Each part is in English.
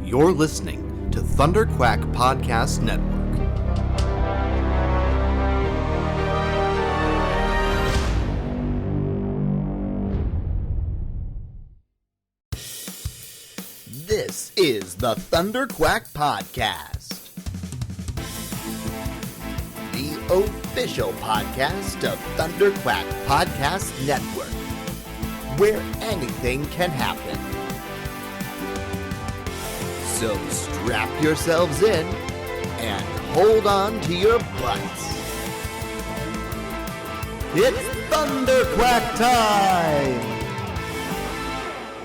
You're listening to Thunder Quack Podcast Network. This is the Thunder Quack Podcast, the official podcast of Thunder Quack Podcast Network, where anything can happen. So strap yourselves in and hold on to your butts. It's Thunder Quack time!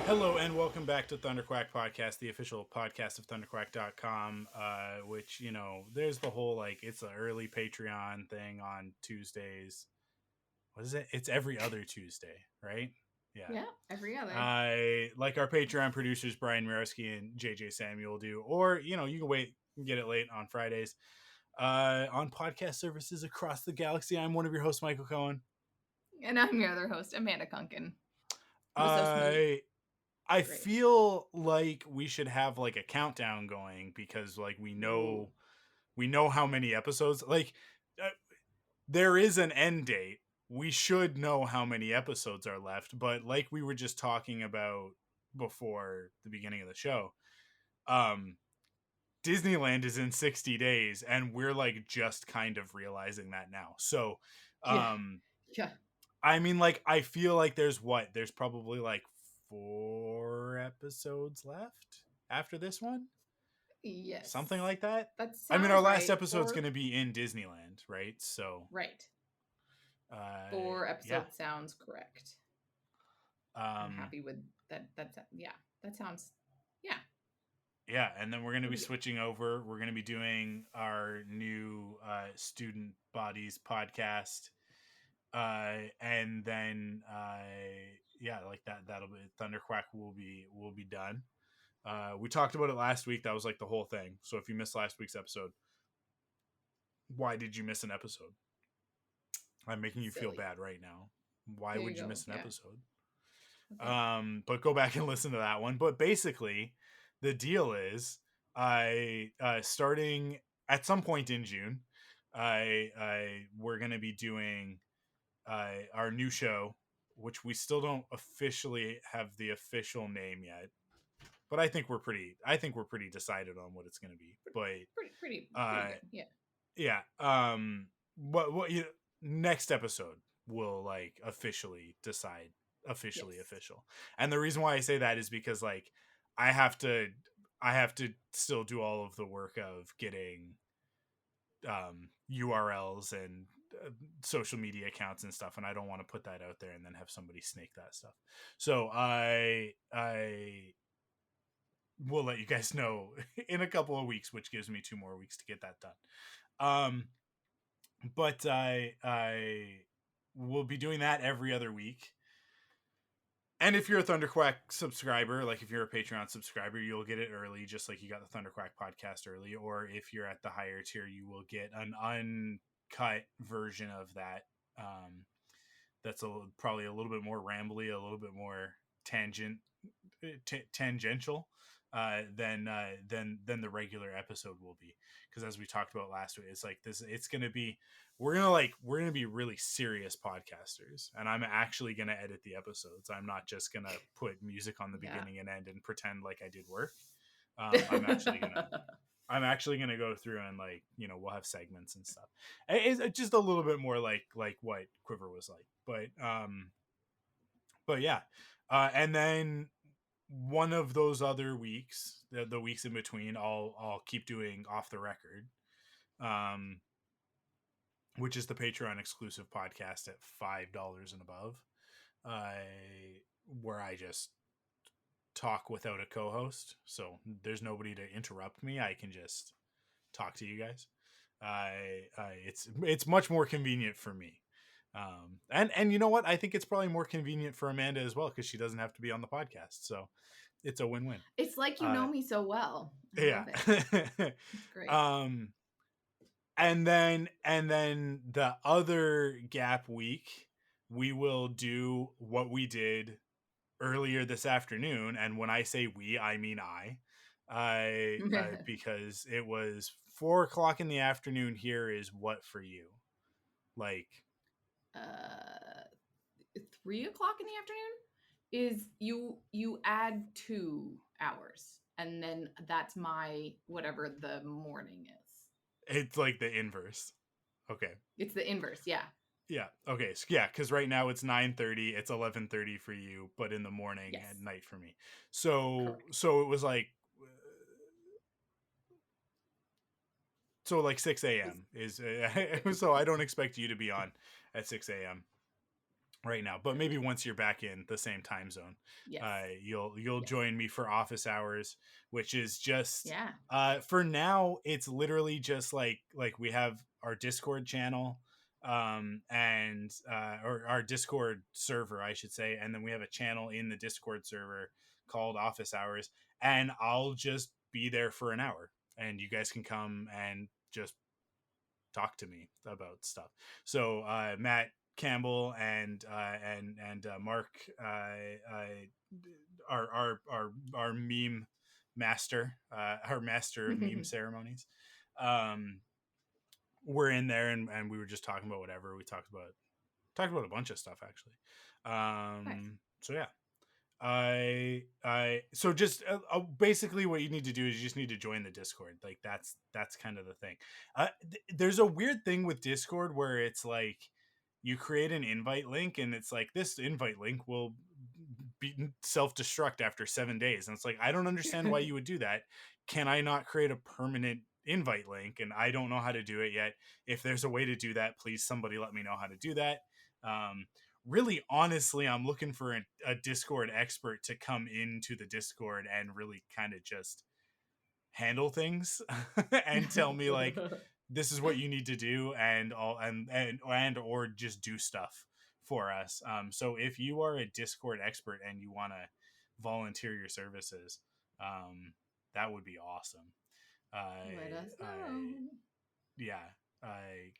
Hello and welcome back to Thunder Quack Podcast, the official podcast of thunderquack.com, which, you know, there's the whole, it's an early Patreon thing on Tuesdays. What is it? It's every other Tuesday, right? Yeah, every other. Like our Patreon producers, Brian Mirowski and JJ Samuel do, or, you can wait and get it late on Fridays. On podcast services across the galaxy, I'm one of your hosts, Michael Cohen. And I'm your other host, Amanda Kunkin. I feel like we should have a countdown going because we know how many episodes, there is an end date. We should know how many episodes are left, but like we were just talking about before the beginning of the show, Disneyland is in 60 days and we're just kind of realizing that now. So, yeah. I mean, I feel like there's probably 4 episodes left after this one. Yes. Something like that. I mean, our last episode's going to be in Disneyland, right? So. Right. 4 episodes sounds correct. I'm happy with that. That sounds. Yeah, and then we're going to be switching over. We're going to be doing our new Student Bodies podcast. And then that'll be Thunder Quack will be done. We talked about it last week. That was the whole thing. So if you missed last week's episode, why did you miss an episode? I'm making you feel bad right now. Why would you miss an episode? Okay. But go back and listen to that one. But basically, the deal is, starting at some point in June, we're going to be doing our new show, which we still don't officially have the official name yet. But I think we're pretty decided on what it's going to be. But pretty good. Yeah. What next episode will officially decide official. And the reason why I say that is because I have to still do all of the work of getting URLs and social media accounts and stuff, and I don't want to put that out there and then have somebody snake that stuff. So I will let you guys know in a couple of weeks, which gives me 2 more weeks to get that done. But I will be doing that every other week. And if you're a Thunder Quack subscriber, if you're a Patreon subscriber, you'll get it early, just like you got the Thunder Quack podcast early. Or if you're at the higher tier, you will get an uncut version of that. That's probably a little bit more rambly, a little bit more tangential than the regular episode will be. Because as we talked about last week, it's this. It's gonna be we're gonna be really serious podcasters, and I'm actually gonna edit the episodes. I'm not just gonna put music on the beginning and end and pretend like I did work. I'm actually gonna go through and we'll have segments and stuff. It's just a little bit more like what Quiver was like, but yeah, and then one of those other weeks, the weeks in between, I'll keep doing Off the Record, which is the Patreon exclusive podcast at $5 and above, where I just talk without a co-host, so there's nobody to interrupt me. I can just talk to you guys. It's much more convenient for me. And you know what? I think it's probably more convenient for Amanda as well, because she doesn't have to be on the podcast. So it's a win-win. It's like you know me so well. I love it. It's great. And then the other gap week, we will do what we did earlier this afternoon. And when I say we, I mean I. Because it was 4 o'clock in the afternoon here is what for you? Like 3 o'clock in the afternoon is you add 2 hours, and then that's my whatever the morning is. It's like the inverse. Okay. It's the inverse, yeah. Yeah. Okay. So yeah, because right now it's 9:30. It's 11:30 for you, but in the morning Yes. at night for me. So Correct. so it was like 6 a.m. is so I don't expect you to be on at 6 a.m. right now, but maybe once you're back in the same time zone, yes. You'll yes. join me for office hours, which is just yeah. For now it's literally just like we have our Discord channel, and or our Discord server, I should say, and then we have a channel in the Discord server called Office Hours, and I'll just be there for an hour, and you guys can come and just talk to me about stuff. So Matt Campbell and Mark our meme master, our master of meme ceremonies. We're in there, and we were just talking about whatever. We talked about a bunch of stuff actually. Nice. So yeah. So just basically what you need to do is you just need to join the Discord. Like that's kind of the thing. There's a weird thing with Discord where it's like you create an invite link and it's like this invite link will be self-destruct after 7 days, and it's like I don't understand why you would do that. Can I not create a permanent invite link? And I don't know how to do it yet. If there's a way to do that, please somebody let me know how to do that. Really, honestly, I'm looking for a Discord expert to come into the Discord and really kind of just handle things and tell me like this is what you need to do, and or just do stuff for us. So if you are a Discord expert and you want to volunteer your services, that would be awesome. Let us know. Yeah.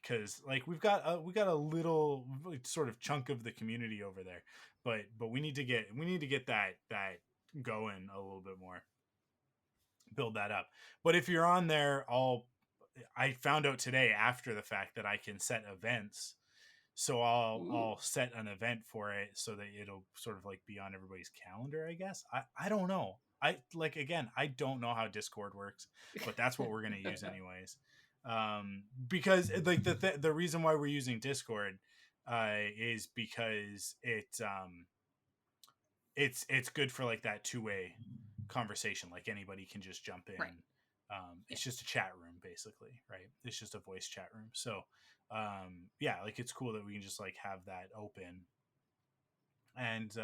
Because like we got a little sort of chunk of the community over there, but we need to get that going a little bit more, build that up. But if you're on there, I found out today after the fact that I can set events, so I'll set an event for it so that it'll sort of like be on everybody's calendar, I guess. I don't know. I don't know how Discord works, but that's what we're going to use anyways. Because like the reason why we're using Discord is because it's good for like that two-way conversation. Like anybody can just jump in. Right. It's just a chat room basically, right? It's just a voice chat room. So yeah, like it's cool that we can just like have that open, and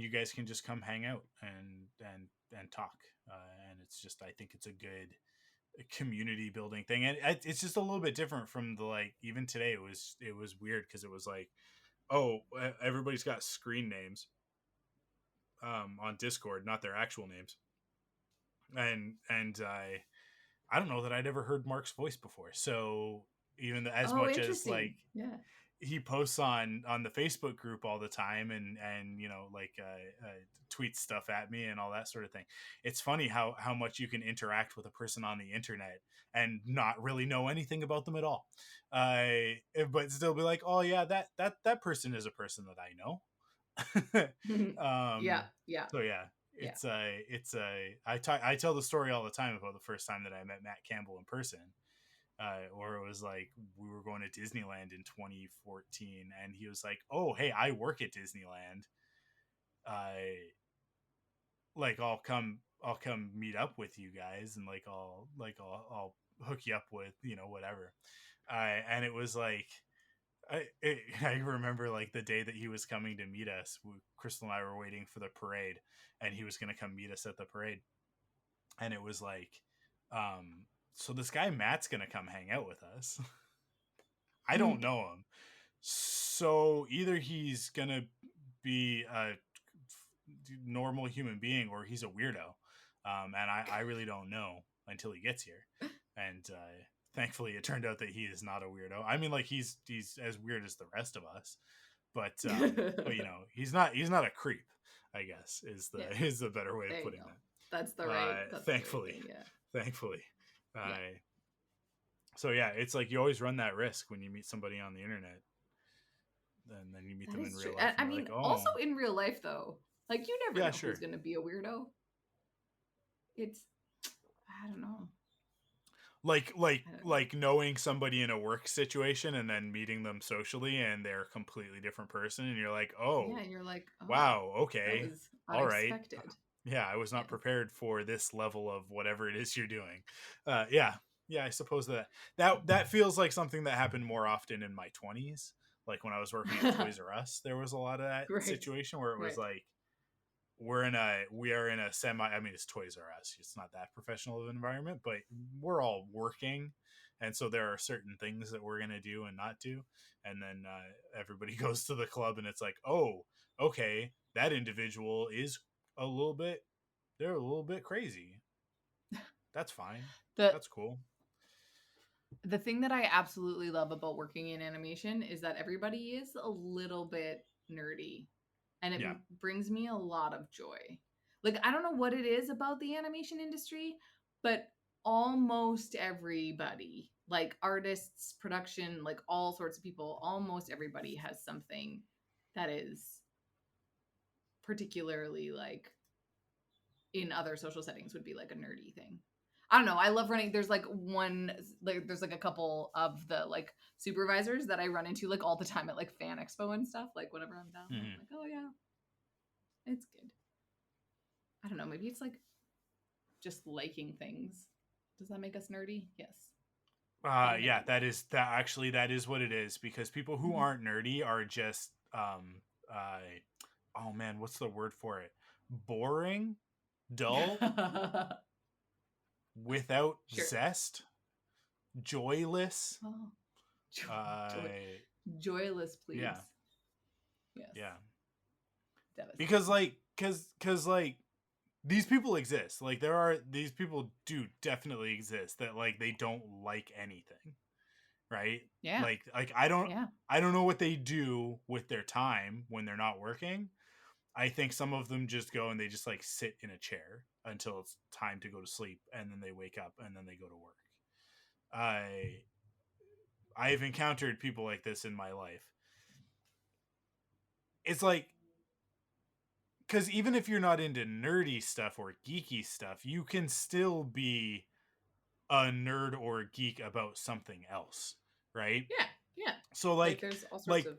you guys can just come hang out and talk, and it's just, I think it's a good community building thing, and it's just a little bit different from the, like, even today it was weird because it was like, oh, everybody's got screen names on Discord, not their actual names, and I don't know that I'd ever heard Mark's voice before, so even as much as like he posts on the Facebook group all the time and you know, like tweets stuff at me and all that sort of thing. It's funny how much you can interact with a person on the internet and not really know anything about them at all, but still be like, oh yeah, that person is a person that I know. Yeah. So yeah, I tell the story all the time about the first time that I met Matt Campbell in person. Or it was like we were going to Disneyland in 2014, and he was like, "Oh, hey, I work at Disneyland. Like I'll come meet up with you guys, and like I'll hook you up with, you know, whatever." And it was like, I remember like the day that he was coming to meet us. Crystal and I were waiting for the parade, and he was going to come meet us at the parade, and it was like, so this guy Matt's gonna come hang out with us. I don't know him, so either he's gonna be a normal human being or he's a weirdo, and I really don't know until he gets here. And thankfully, it turned out that he is not a weirdo. I mean, like he's as weird as the rest of us, but you know, he's not a creep, I guess is the better way of putting that. That's the right. That's thankfully. The right thing, Thankfully. yeah. So yeah, it's like you always run that risk when you meet somebody on the internet. And then you meet That them in is real true. life I and you're mean, like, oh, also in real life though, like you never yeah, know who's sure. gonna be a weirdo. It's, I don't know. Like knowing somebody in a work situation and then meeting them socially and they're a completely different person and you're like, oh, Yeah, and you're like, oh, wow, that okay, was all right. unexpected. Yeah, I was not Yes. prepared for this level of whatever it is you're doing. Yeah, I suppose that feels like something that happened more often in my 20s. Like when I was working at Toys R Us, there was a lot of that Right. situation where it was Right. like we are in a semi, I mean it's Toys R Us, it's not that professional of an environment, but we're all working, and so there are certain things that we're gonna do and not do, and then everybody goes to the club and it's like, oh, okay, that individual is they're a little bit crazy. That's fine. The That's cool. the thing that I absolutely love about working in animation is that everybody is a little bit nerdy, and it Yeah. brings me a lot of joy. Like, I don't know what it is about the animation industry, but almost everybody, like artists, production, like all sorts of people, almost everybody has something that is particularly like in other social settings would be like a nerdy thing. I don't know. I love running. There's like there's like a couple of the like supervisors that I run into like all the time at like fan expo and stuff. Like whenever I'm down, I'm like, oh yeah, it's good. I don't know. Maybe it's like just liking things. Does that make us nerdy? Yes. Yeah, that is what it is, because people who aren't nerdy are just oh man, what's the word for it? Boring, dull, without Sure. zest, joyless. Oh. Uh, Joyless, please. yeah. Yes. Yeah. Devastating. Because these people exist. Like these people do definitely exist that like they don't like anything, right? Yeah. Like I don't know what they do with their time when they're not working. I think some of them just go and they just like sit in a chair until it's time to go to sleep, and then they wake up and then they go to work. I've encountered people like this in my life. It's like, because even if you're not into nerdy stuff or geeky stuff, you can still be a nerd or a geek about something else, right? Yeah. So there's all sorts of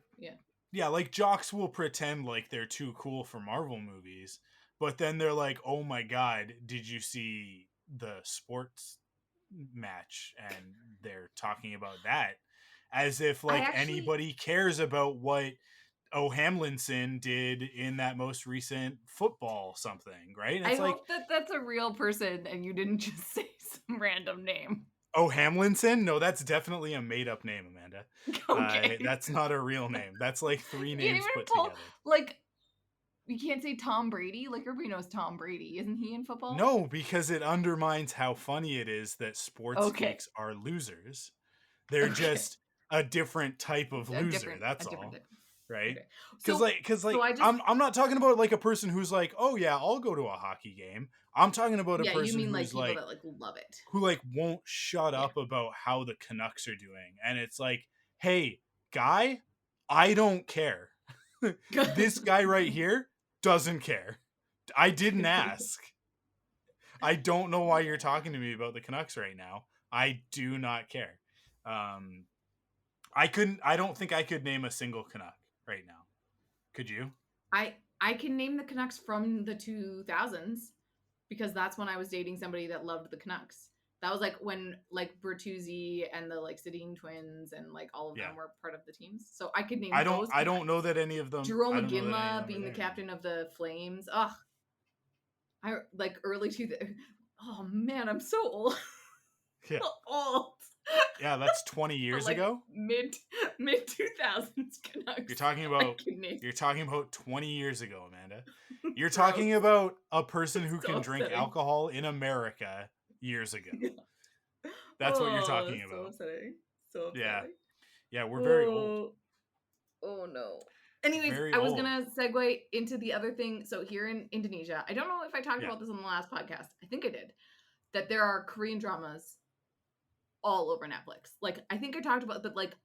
yeah, like jocks will pretend like they're too cool for Marvel movies, but then they're like, "Oh my god, did you see the sports match?" And they're talking about that as if like anybody cares about what O'Hamlinson did in that most recent football something, right? And I it's like, hope that that's a real person and you didn't just say some random name. O'Hamlinson? No, that's definitely a made-up name, Amanda. Okay. That's not a real name. That's like three names put together. Like, you can't say Tom Brady. Like, everybody knows Tom Brady. Isn't he in football? No, because it undermines how funny it is that sports geeks are losers. They're just a different type of loser. That's all. Type. Right? Because I'm not talking about like a person who's like, oh yeah, I'll go to a hockey game. I'm talking about a person you mean who's like people that like love it, who like won't shut up about how the Canucks are doing, and it's like, hey, guy, I don't care. This guy right here doesn't care. I didn't ask. I don't know why you're talking to me about the Canucks right now. I do not care. I don't think I could name a single Canuck right now. Could you? I can name the Canucks from the 2000s because that's when I was dating somebody that loved the Canucks. That was like when like Bertuzzi and the like Sedin twins and like all of them were part of the teams. So I could name those. I don't know that any of them. Jerome McGinley being the captain of the Flames. Ugh. I like early Oh man, I'm so old. Yeah. Old. Yeah, that's 20 years ago. Mid 2000s Canucks. You're talking about 20 years ago, Amanda. You're talking about a person who can drink alcohol in America years ago. That's what you're talking about. So upsetting. So upsetting. Yeah, we're very old. Oh no. Anyways, very I was old. gonna segue into the other thing. So here in Indonesia, I don't know if I talked Yeah. about this on the last podcast. I think I did. That there are Korean dramas all over Netflix. Like I think I talked about, but like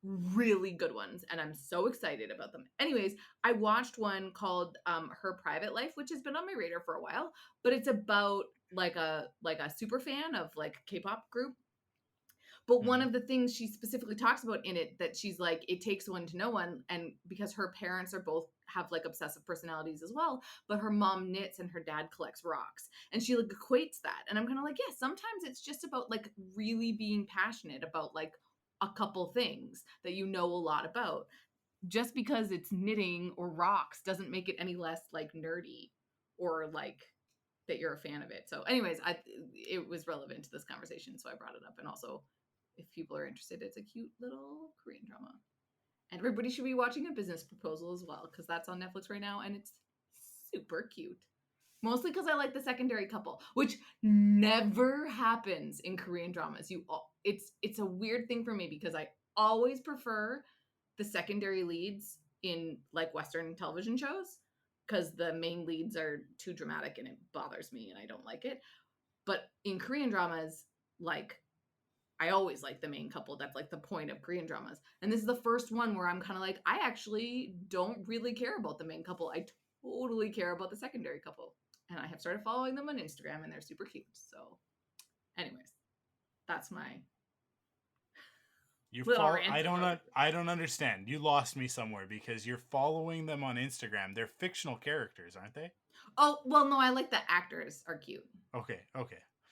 really good ones, and I'm so excited about them. Anyways, I watched one called Her Private Life, which has been on my radar for a while, but it's about like a super fan of like K-pop group. But one Mhm. of the things she specifically talks about in it, that she's like, it takes one to know one, and because her parents are both have like obsessive personalities as well, but her mom knits and her dad collects rocks, and she like equates that, and I'm kind of like, yeah, sometimes it's just about like really being passionate about like a couple things that you know a lot about. Just because it's knitting or rocks doesn't make it any less like nerdy or like that you're a fan of it. So anyways, it was relevant to this conversation, so I brought it up. And also, if people are interested, it's a cute little Korean drama. And everybody should be watching A Business Proposal as well, because that's on Netflix right now, and it's super cute. Mostly because I like the secondary couple, which never happens in Korean dramas. It's a weird thing for me because I always prefer the secondary leads in like Western television shows, because the main leads are too dramatic and it bothers me and I don't like it. But in Korean dramas, like I always like the main couple. That's like the point of Korean dramas. And this is the first one where I'm kind of like, I actually don't really care about the main couple. I totally care about the secondary couple. And I have started following them on Instagram, and they're super cute. So, anyways, that's my little rant about. I don't understand. You lost me somewhere because you're following them on Instagram. They're fictional characters, aren't they? Oh, well, no, I like the actors are cute. Okay.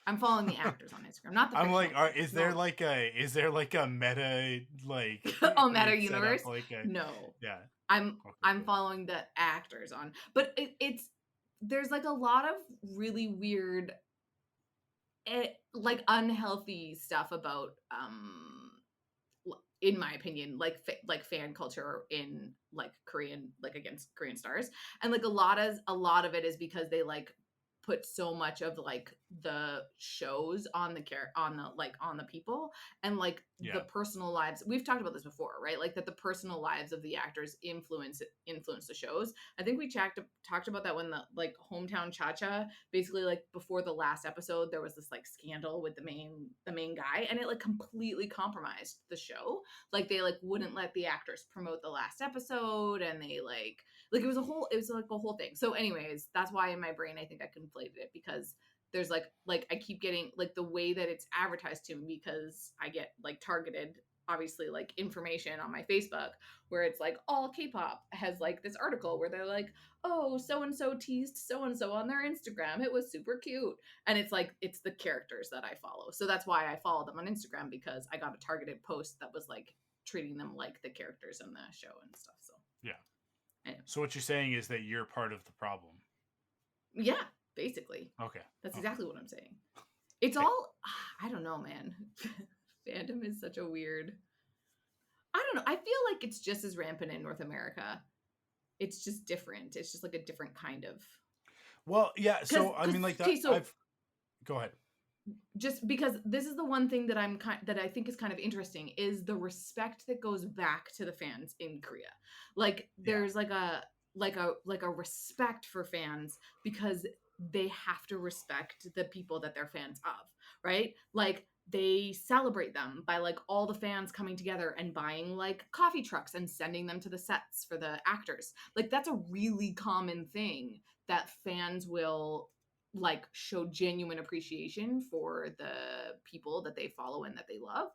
I'm following the actors on Instagram, not the I'm fictional like, characters. is there like a meta like Oh, meta set up universe? like a No. yeah. I'm Okay, I'm good. following the actors on. But it's there's like a lot of really weird like unhealthy stuff about in my opinion, like like fan culture in like Korean, like against Korean stars, and like a lot of it is because they like put so much of like the shows on the on the like on the people, and like the Yeah. personal lives. We've talked about this before, right? Like that the personal lives of the actors influence the shows. I think we talked about that when the like Hometown Cha-Cha, basically like before the last episode, there was this like scandal with the main guy, and it like completely compromised the show. Like they like wouldn't let the actors promote the last episode, and they like it was like a whole thing. So anyways, that's why in my brain I think I conflated it, because there's like I keep getting like the way that it's advertised to me, because I get like targeted, obviously, like information on my Facebook where it's like all K-pop has like this article where they're like, oh, so and so teased so and so on their Instagram, it was super cute. And it's like it's the characters that I follow. So that's why I follow them on Instagram, because I got a targeted post that was like treating them like the characters in the show and stuff. So Yeah. anyway. So what you're saying is that you're part of the problem. Yeah, basically. Okay. That's Okay. exactly what I'm saying. It's Okay. all I don't know, man. Fandom is such a weird. I don't know. I feel like it's just as rampant in North America. It's just different. It's just like a different kind of. Well, yeah. Because So I mean, like that. okay, so Go ahead. just because this is the one thing that that I think is kind of interesting is the respect that goes back to the fans in Korea. Like Yeah. there's like a respect for fans, because they have to respect the people that they're fans of, right? Like they celebrate them by like all the fans coming together and buying like coffee trucks and sending them to the sets for the actors. Like that's a really common thing that fans will like show genuine appreciation for the people that they follow and that they love.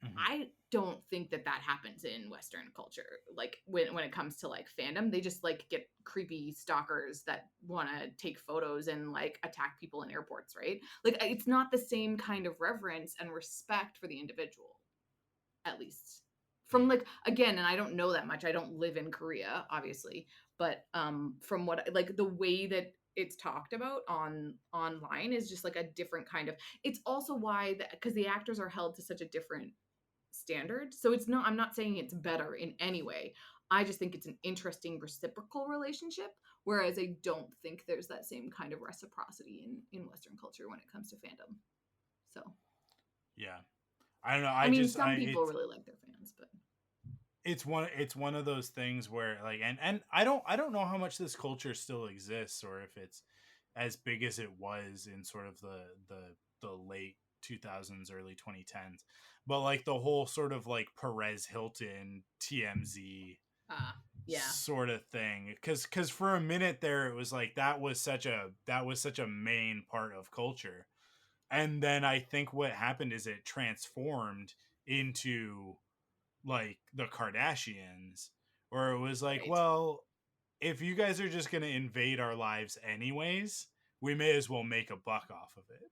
Mhm. I don't think that happens in Western culture. Like when it comes to like fandom, they just like get creepy stalkers that want to take photos and like attack people in airports, right? Like it's not the same kind of reverence and respect for the individual, at least from like, again, and I don't know that much. I don't live in Korea, obviously, but from what like the way that it's talked about online is just like a different kind of. It's also why because the actors are held to such a different standard. So it's not, I'm not saying it's better in any way. I just think it's an interesting reciprocal relationship, whereas I don't think there's that same kind of reciprocity in Western culture when it comes to fandom. So Yeah. I don't know. I mean, some people really like their fans, but it's one of those things where like and I don't know how much this culture still exists or if it's as big as it was in sort of the late 2000s early 2010s, but like the whole sort of like Perez Hilton TMZ Yeah. sort of thing, because for a minute there it was like that was such a main part of culture, and then I think what happened is it transformed into like the Kardashians, where it was like, Right. well, if you guys are just going to invade our lives anyways, we may as well make a buck off of it,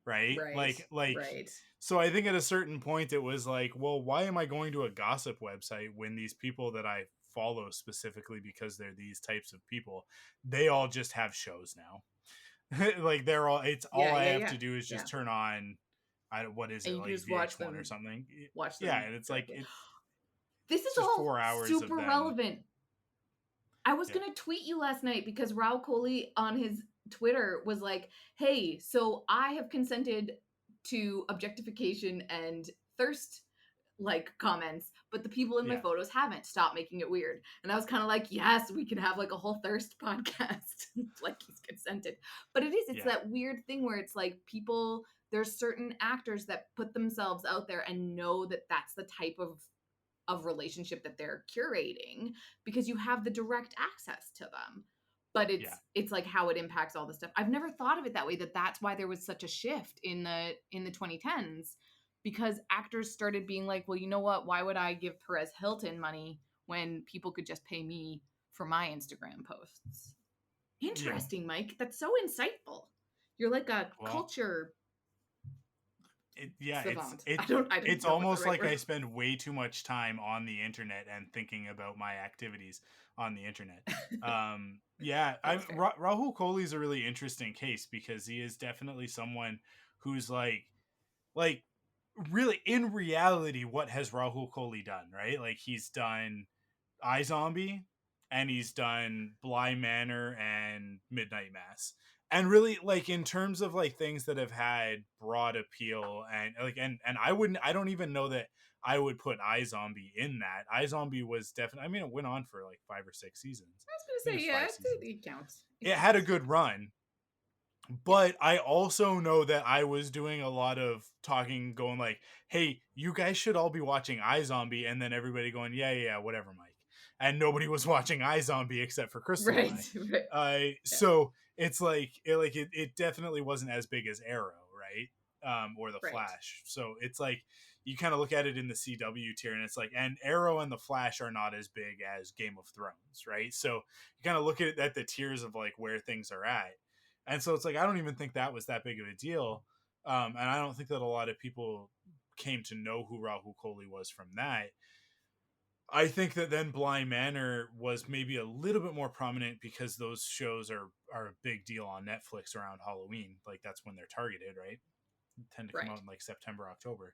right? Right. Like Right. so I think at a certain point it was like, well, why am I going to a gossip website when these people that I follow specifically because they're these types of people, they all just have shows now. Like they're all it's all Yeah. I Yeah. have Yeah. to do is Yeah. just turn on what is And it, you can like just VH1 or something. watch Yeah, them and it's like directly. it's This is just all 4 hours of super them. relevant. I was Yeah. gonna tweet you last night because Rahul Kohli on his Twitter was like, "Hey, so I have consented to objectification and thirst like comments, but the people in my Yeah. photos haven't. Stop making it weird." And I was kind of like, "Yes, we can have like a whole thirst podcast, like he's consented." But it's Yeah. that weird thing where it's like people. There's certain actors that put themselves out there and know that that's the type of relationship that they're curating because you have the direct access to them, but Yeah. it's like how it impacts all the stuff. I've never thought of it that way, that's why there was such a shift in the 2010s, because actors started being like, well, you know what, why would I give Perez Hilton money when people could just pay me for my Instagram posts? Yeah. Interesting, Mike. That's so insightful. You're like a Well, culture yeah, savant. it I didn't it's know what the almost right like word. I spend way too much time on the internet and thinking about my activities on the internet. Yeah, That's fair. Rahul Kohli is a really interesting case because he is definitely someone who's like really in reality, what has Rahul Kohli done, right? Like he's done iZombie, and he's done Bly Manor and Midnight Mass. And really, like in terms of like things that have had broad appeal and like and I don't even know that I would put iZombie in that. iZombie was definitely, I mean, it went on for like 5 or 6 seasons. I was I think gonna it say, was yeah, 5 seasons. it counts. It It had a counts. good run, Yeah. but I also know that I was doing a lot of talking, going like, "Hey, you guys should all be watching iZombie," and then everybody going, "Yeah, yeah, yeah, whatever, Mike." And nobody was watching iZombie except for Crystal and Right. Right. I. Yeah. So it's like it definitely wasn't as big as Arrow, right? Or the Right. Flash. So it's like you kind of look at it in the CW tier, and it's like, and Arrow and the Flash are not as big as Game of Thrones, right? So you kind of look at the tiers of like where things are at, and so it's like I don't even think that was that big of a deal, and I don't think that a lot of people came to know who Rahul Kohli was from that. I think that then Bly Manor was maybe a little bit more prominent because those shows are a big deal on Netflix around Halloween. Like that's when they're targeted, right? They tend to come Right. out in like September, October.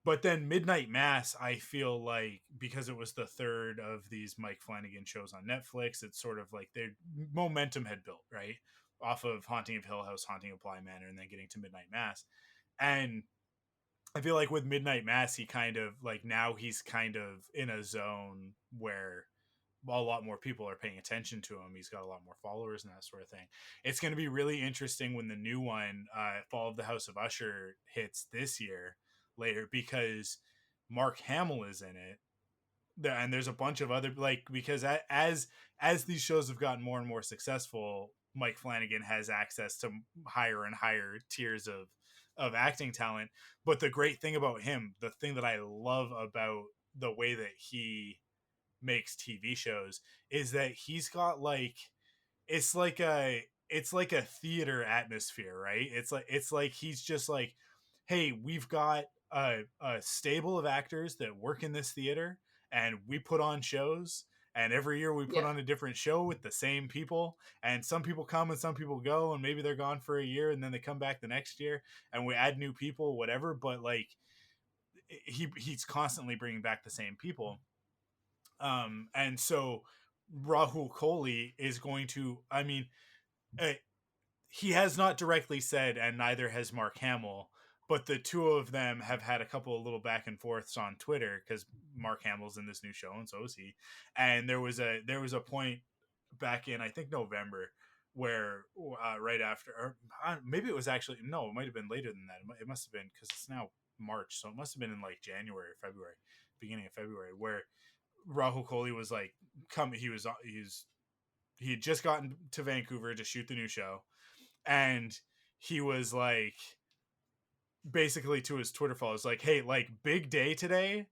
But then Midnight Mass, I feel like because it was the third of these Mike Flanagan shows on Netflix, it's sort of like their momentum had built, right? Off of Haunting of Hill House, Haunting of Bly Manor, and then getting to Midnight Mass. And I feel like with Midnight Mass, he kind of like now he's kind of in a zone where a lot more people are paying attention to him. He's got a lot more followers and that sort of thing. It's going to be really interesting when the new one, Fall of the House of Usher, hits this year later because Mark Hamill is in it. And there's a bunch of other like because as these shows have gotten more and more successful, Mike Flanagan has access to higher and higher tiers of acting talent. But the great thing about him, the thing that I love about the way that he makes TV shows is that he's got like it's like a it's like a theater atmosphere, right? It's like he's just like, hey, we've got a stable of actors that work in this theater, and we put on shows. And every year we put Yep. on a different show with the same people, and some people come and some people go, and maybe they're gone for a year and then they come back the next year, and we add new people, whatever. But like he's constantly bringing back the same people, and so Rahul Kohli is going to, I mean, uh, he has not directly said, and neither has Mark Hamill, but the two of them have had a couple of little back and forths on Twitter because Mark Hamill's in this new show and so is he. And there was a point back in I think November where right after, or maybe it was actually no, it might have been later than that. It must have been because it's now March, so it must have been in like January or February, beginning of February, where Rahul Kohli was like he had just gotten to Vancouver to shoot the new show, and he was like basically to his Twitter followers like, hey, like big day today,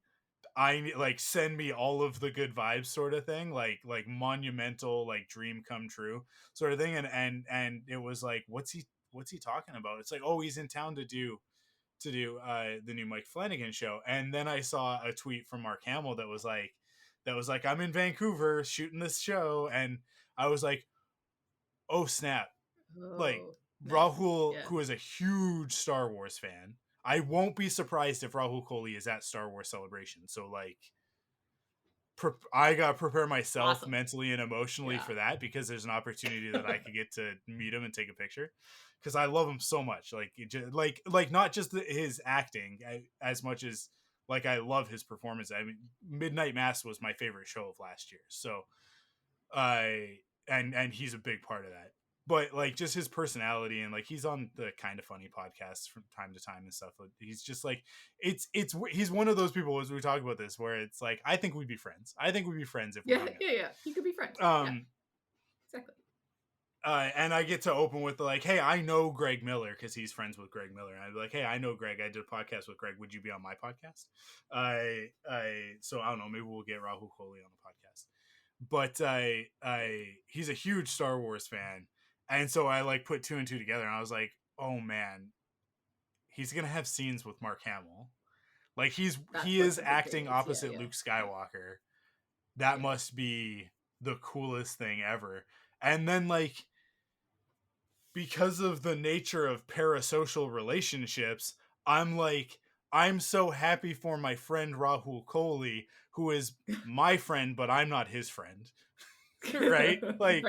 I like send me all of the good vibes sort of thing, like monumental, like dream come true sort of thing. And it was like, what's he talking about? It's like, oh, he's in town to do the new Mike Flanagan show. And then I saw a tweet from Mark Hamill that was like I'm in Vancouver shooting this show, and I was like, oh snap. Like Rahul, who is a huge Star Wars fan, I won't be surprised if Rahul Kohli is at Star Wars Celebration. So like, I gotta prepare myself mentally and emotionally for that, because there's an opportunity that I could get to meet him and take a picture, because I love him so much. Like not just his acting as much as like I love his performance. I mean, Midnight Mass was my favorite show of last year. So and he's a big part of that. But like just his personality, and like he's on the Kind of Funny podcast from time to time and stuff. He's just like he's one of those people, as we talk about this, where it's like I think we'd be friends. I think we'd be friends if we hung out. Yeah. He could be friends. Exactly. And I get to open with like, hey, I know Greg Miller because he's friends with Greg Miller. And I'd be like, hey, I know Greg. I did a podcast with Greg. Would you be on my podcast? So I don't know. Maybe we'll get Rahul Kohli on the podcast. But he's a huge Star Wars fan. And so I like put two and two together, and I was like, oh man, he's going to have scenes with Mark Hamill. Like he is acting opposite Luke Skywalker. That must be the coolest thing ever. And then like, because of the nature of parasocial relationships, I'm so happy for my friend Rahul Kohli, who is my friend, but I'm not his friend. Right? Like,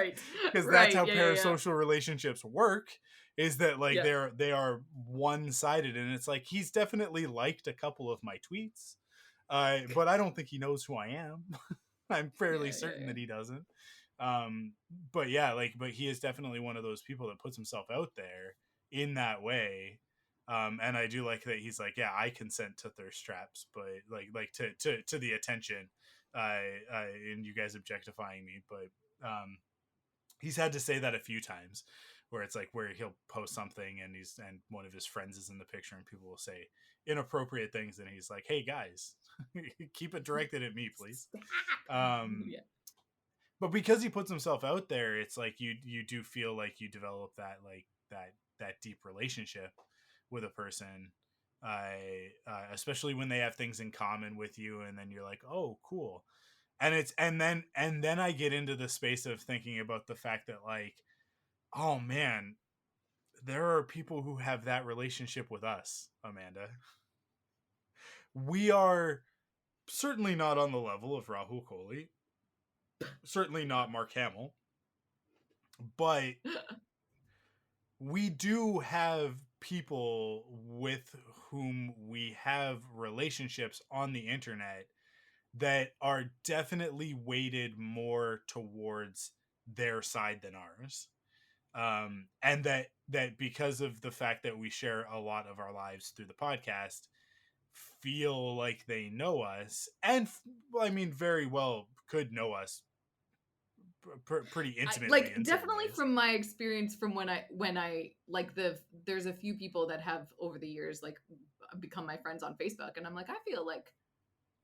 because that's how parasocial relationships work, is that like they are one-sided, and it's like he's definitely liked a couple of my tweets, but I don't think he knows who I am. I'm fairly certain that he doesn't. But he is definitely one of those people that puts himself out there in that way. And I do like that he's like, yeah, I consent to thirst traps, but like to the attention, and you guys objectifying me. But he's had to say that a few times, where it's like where he'll post something and one of his friends is in the picture, and people will say inappropriate things, and he's like, hey guys, keep it directed at me, please. But because he puts himself out there, it's like you do feel like you develop that deep relationship with a person, especially when they have things in common with you, and then you're like, oh, cool. And then I get into the space of thinking about the fact that like, oh man, there are people who have that relationship with us, Amanda. We are certainly not on the level of Rahul Kohli, certainly not Mark Hamill, but we do have people with whom we have relationships on the internet that are definitely weighted more towards their side than ours. And that because of the fact that we share a lot of our lives through the podcast, feel like they know us, and I mean, very well could know us pretty intimately. Definitely from my experience, from when I like there's a few people that have over the years like become my friends on Facebook, and I'm like, I feel like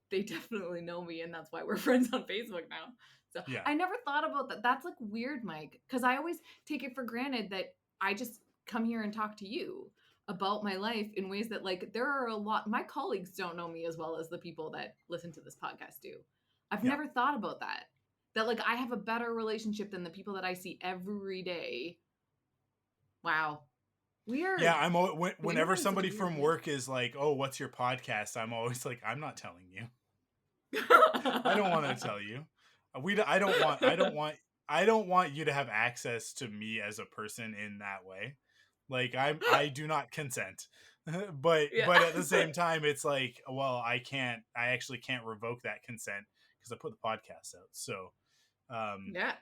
they definitely know me, and that's why we're friends on Facebook now. So I never thought about that. That's like weird, Mike, because I always take it for granted that I just come here and talk to you about my life in ways that like there are a lot, my colleagues don't know me as well as the people that listen to this podcast do. I've never thought about that like I have a better relationship than the people that I see every day. Wow. Weird. Yeah, whenever somebody from work is like, oh, what's your podcast? I'm always like, I'm not telling you. I don't want to tell you. I don't want you to have access to me as a person in that way. Like I do not consent. but at the same time, it's like, well, I actually can't revoke that consent because I put the podcast out. So, Yeah.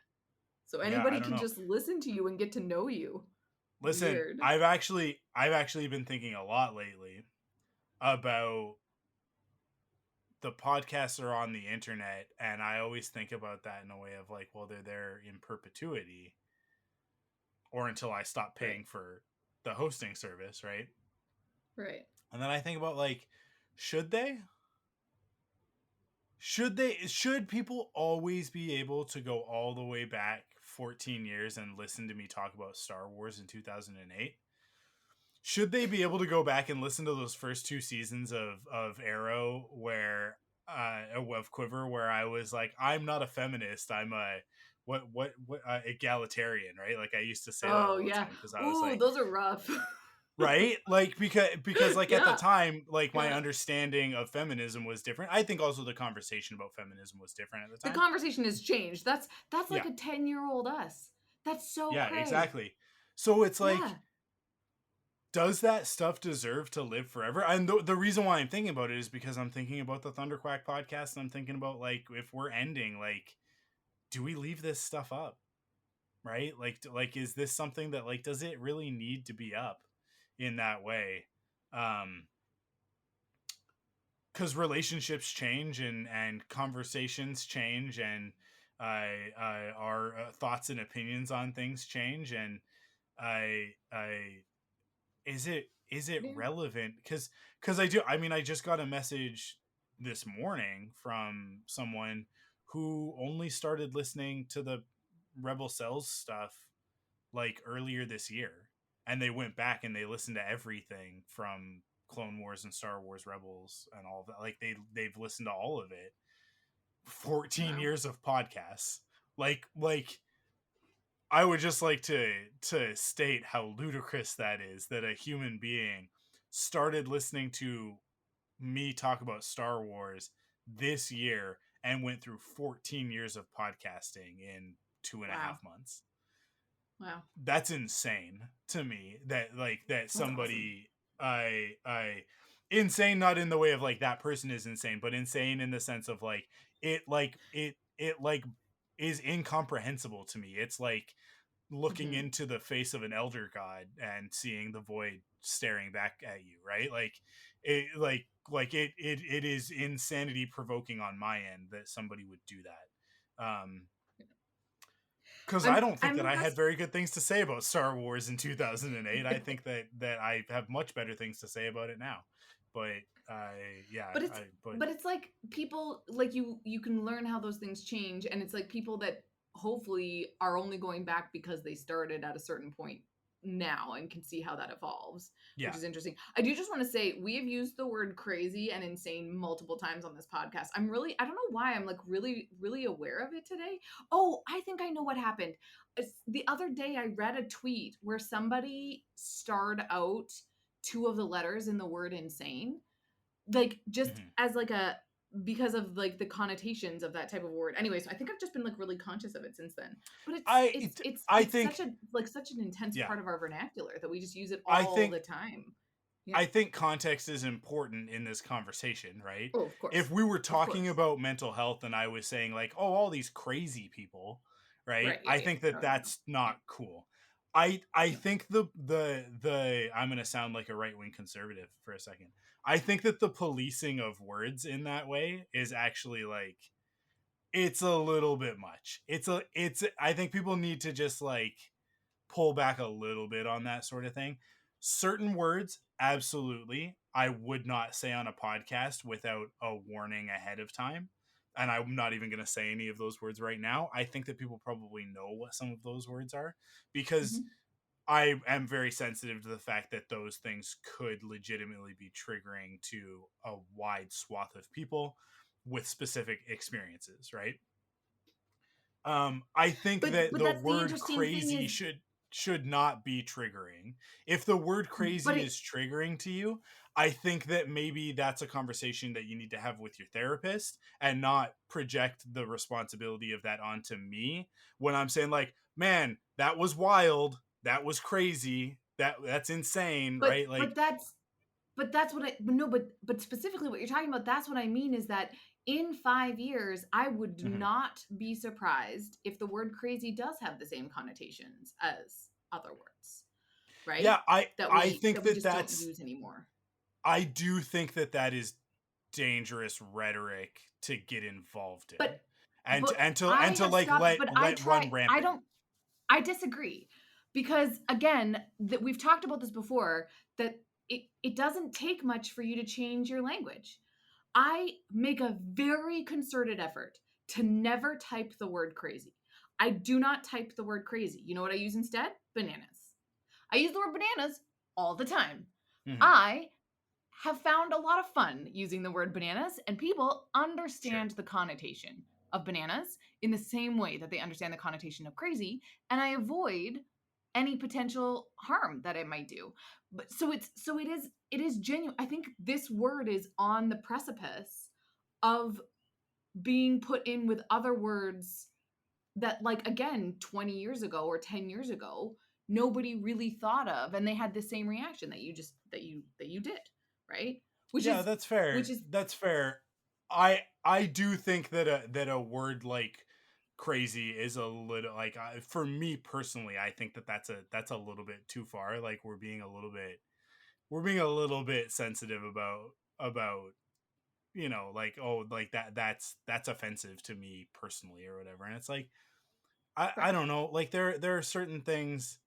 So yeah, I anybody don't can know. just listen to you and get to know you. Listen, Weird. I've actually been thinking a lot lately about the podcasts are on the internet, and I always think about that in a way of like, well, they're there in perpetuity or until I stop Right. paying for the hosting service, right? Right. And then I think about like, should they? Should people always be able to go all the way back 14 years and listen to me talk about Star Wars in 2008? Should they be able to go back and listen to those first two seasons of Arrow where of Quiver, where I was like, I'm not a feminist, I'm a what egalitarian, right? Like I used to say that Oh all the yeah. time because I was Ooh, like, those are rough. right, like because like at the Yeah. time, like my Yeah. understanding of feminism was different. I think also the conversation about feminism was different at the The time. conversation has changed. That's like Yeah, a 10-year-old us. That's so yeah, cray. exactly. So it's like, Yeah. does that stuff deserve to live forever? And the reason why I'm thinking about it is because I'm thinking about the Thunderquack podcast, and I'm thinking about like, if we're ending, like, do we leave this stuff up? Right? Like is this something that, like, does it really need to be up in that way? Because relationships change, and conversations change, and our thoughts and opinions on things change, and I is it Yeah. relevant? Because I just got a message this morning from someone who only started listening to the Rebel Cells stuff like earlier this year, and they went back and they listened to everything from Clone Wars and Star Wars Rebels and all of that. Like they've listened to all of it. 14 Wow. years of podcasts. Like I would just like to state how ludicrous that is, that a human being started listening to me talk about Star Wars this year and went through 14 years of podcasting in two and a Wow. half months. Wow. That's insane to me, that like that That's awesome. somebody I insane, not in the way of like that person is insane, but insane in the sense of like it is incomprehensible to me. It's like looking Mhm. into the face of an elder god and seeing the void staring back at you, right? It is insanity provoking on my end that somebody would do that. Because I don't think I'm that I had impressed. very good things to say about Star Wars in 2008. I think that I have much better things to say about it now. But yeah, But it's but like people, like, you can learn how those things change, and it's like people that hopefully are only going back because they started at a certain point now and can see how that evolves, yeah. which is interesting. I do just want to say we have used the word crazy and insane multiple times on this podcast. I don't know why I'm like really aware of it today. Oh, I think I know what happened. The other day I read a tweet where somebody starred out two of the letters in the word insane, like, just Mhm. as like a, because of like the connotations of that type of word. Anyway, so I think I've just been like really conscious of it since then. But I I it's such think a, like, such an intense yeah. part of our vernacular that we just use it I all think the time. Yeah. I think context is important in this conversation, right? Oh, of course. If we were Of talking course. about mental health and I was saying like, "Oh, all these crazy people," right? Right. Yeah. I Yeah. think that No. No. No. that's not Yeah. cool. I No. think the I'm going to sound like a right-wing conservative for a second. I think that the policing of words in that way is actually like, it's a little bit much. It's I think people need to just like pull back a little bit on that sort of thing. Certain words, absolutely, I would not say on a podcast without a warning ahead of time. And I'm not even going to say any of those words right now. I think that people probably know what some of those words are, because Mhm. I am very sensitive to the fact that those things could legitimately be triggering to a wide swath of people with specific experiences, right? I think that But the that's the word interesting thing crazy is, should not be triggering. If the word but crazy it, is triggering to you, I think that maybe that's a conversation that you need to have with your therapist, and not project the responsibility of that onto me when I'm saying like, "Man, that was wild. That was crazy. That's insane," right? Like, but that's But that's what but specifically what you're talking about, that's what I mean, is that in 5 years, I would not be surprised if the word crazy does have the same connotations as other words, right? Yeah, That I we think just don't that's use anymore. I do think that is dangerous rhetoric to get involved in. But And but I to have like stopped, but I let run try I rampant. don't I disagree, because again, that we've talked about this before, that it doesn't take much for you to change your language. I make a very concerted effort to never type the word crazy. I do not type the word crazy. You know what I use instead? Bananas. I use the word bananas all the time. Mhm. I have found a lot of fun using the word bananas, and people understand the connotation of bananas in the same way that they understand the connotation of crazy, and I avoid any potential harm that it might do. But it is genuine. I think this word is on the precipice of being put in with other words that, like, again, 20 years ago or 10 years ago, nobody really thought of, and they had the same reaction that you did, right? Yeah, that's fair. Which is That's fair. I do think that a word like crazy is a little like for me personally, I think that's a little bit too far. Like we're being a little bit sensitive about like, oh, like that's offensive to me personally or whatever. And it's like I right. don't know, like there are certain things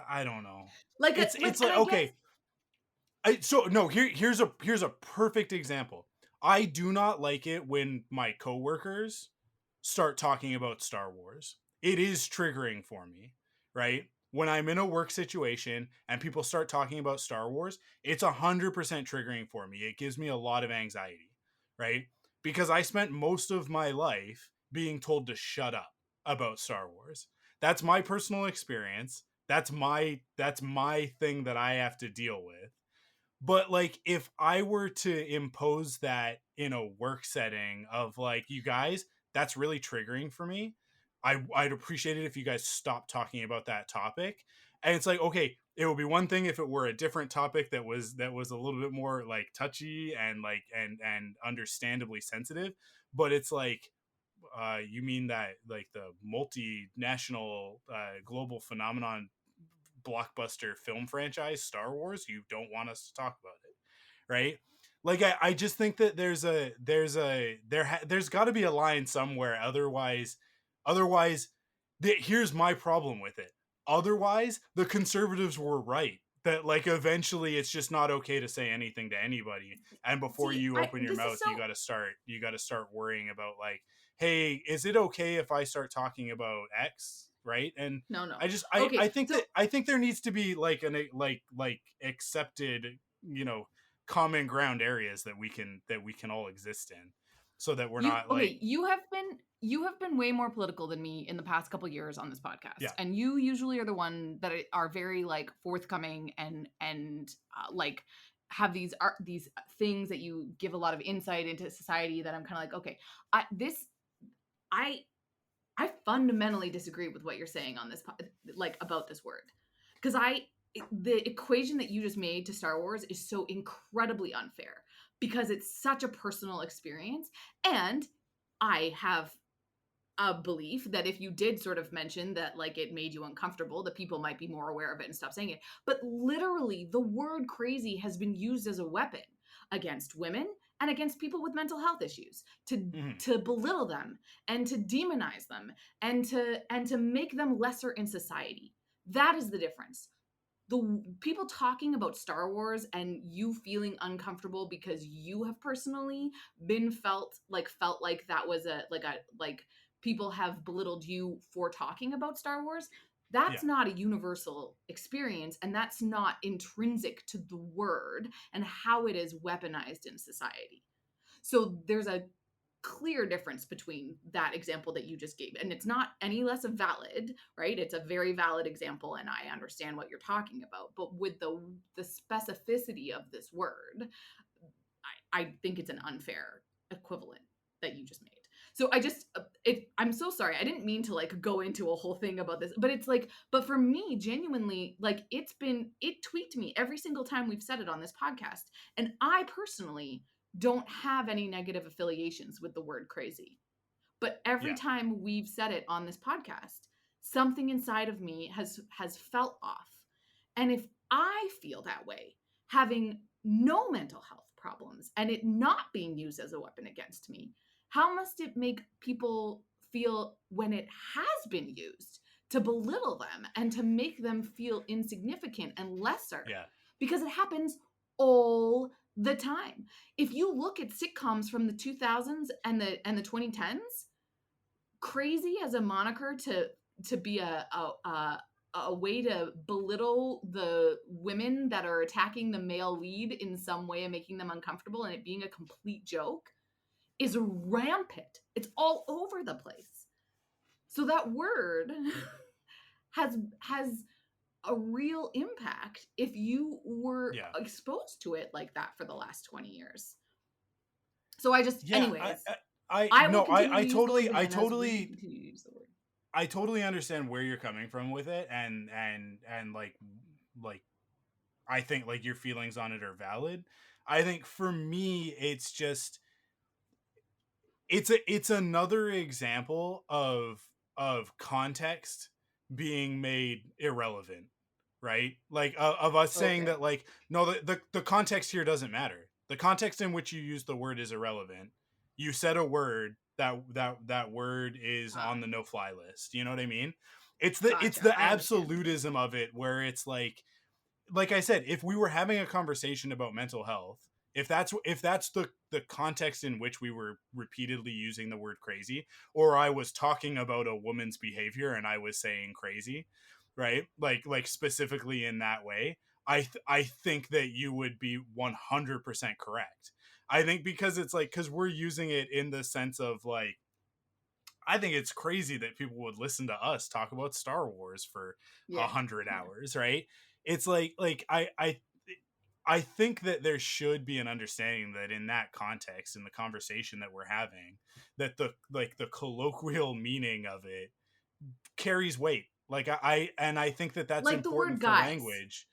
I don't know. It's And like, I guess okay, so no, here's a perfect example. I do not like it when my coworkers start talking about Star Wars. It is triggering for me, right? When I'm in a work situation and people start talking about Star Wars, it's 100% triggering for me. It gives me a lot of anxiety, right? Because I spent most of my life being told to shut up about Star Wars. That's my personal experience. That's my thing that I have to deal with. But like if I were to impose that in a work setting of like, you guys, that's really triggering for me. I'd appreciate it if you guys stopped talking about that topic. And it's like, okay, it would be one thing if it were a different topic that was a little bit more like touchy and like and understandably sensitive. But it's like, you mean that like the multinational global phenomenon blockbuster film franchise Star Wars, you don't want us to talk about it, right? Like I just think that there's got to be a line somewhere. Otherwise here's my problem with it. Otherwise the conservatives were right that like eventually it's just not okay to say anything to anybody, and before see, you I open your this is mouth so you got to start worrying about like, hey, is it okay if I start talking about X, right? And no, no. I just Okay, so I think there needs to be like an like accepted, common ground areas that we can all exist in, so that we're not like, you have been way more political than me in the past couple years on this podcast, yeah, and you usually are the one that are very like forthcoming and like have these things that you give a lot of insight into society, that I'm kind of like, okay, I this I I fundamentally disagree with what you're saying on this like about this word, because the equation that you just made to Star Wars is so incredibly unfair, because it's such a personal experience. And I have a belief that if you did sort of mention that like it made you uncomfortable, that people might be more aware of it and stop saying it. But literally the word crazy has been used as a weapon against women and against people with mental health issues, mhm, to belittle them and to demonize them and to make them lesser in society. That is the difference. The people talking about Star Wars and you feeling uncomfortable because you have personally been felt like that was a like people have belittled you for talking about Star Wars. yeah, That's not a universal experience, and that's not intrinsic to the word and how it is weaponized in society. So there's a clear difference between that example that you just gave, and it's not any less valid, right? It's a very valid example, and I understand what you're talking about, but with the specificity of this word, I think it's an unfair equivalent that you just made. So I just I'm so sorry. I didn't mean to like go into a whole thing about this, but it's like, but for me, genuinely, like it tweaked me every single time we've said it on this podcast. And I personally don't have any negative affiliations with the word crazy. But every Yeah. time we've said it on this podcast, something inside of me has felt off. And if I feel that way, having no mental health problems and it not being used as a weapon against me, how must it make people feel when it has been used to belittle them and to make them feel insignificant and lesser? Yeah. Because it happens all the time. If you look at sitcoms from the 2000s and the 2010s, crazy as a moniker to be a way to belittle the women that are attacking the male lead in some way and making them uncomfortable and it being a complete joke is rampant. It's all over the place. So that word has a real impact if you were exposed to it like that for the last 20 years. So I just, anyways, I totally understand where you're coming from with it, and like I think like your feelings on it are valid. I think for me, it's just it's another example of context being made irrelevant, right? Like of us saying that like no, the context here doesn't matter. The context in which you use the word is irrelevant. You said a word that word is on the no-fly list. You know what I mean? It's the absolutism of it where it's like I said, if we were having a conversation about mental health, if that's the context in which we were repeatedly using the word crazy, or I was talking about a woman's behavior and I was saying crazy, right? Like specifically in that way, I think that you would be 100% correct. I think because it's like, because we're using it in the sense of like, I think it's crazy that people would listen to us talk about Star Wars for 100 hours, right? It's like I think that there should be an understanding that in that context, in the conversation that we're having, that the colloquial meaning of it carries weight. Like I think that that's like important for language.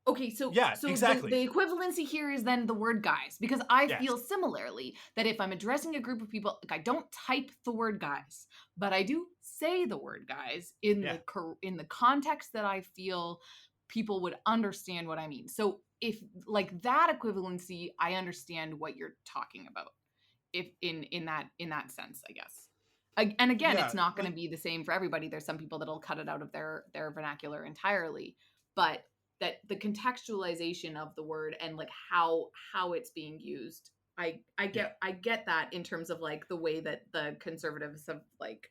Okay, so exactly. The equivalency here is then the word guys, because I feel similarly that if I'm addressing a group of people, like I don't type the word guys, but I do say the word guys in the context that I feel people would understand what I mean. So if like that equivalency, I understand what you're talking about. If in that sense, I guess. And again, it's not going to be the same for everybody. There's some people that'll cut it out of their vernacular entirely, but that the contextualization of the word and like how it's being used, I get that in terms of like the way that the conservatives have like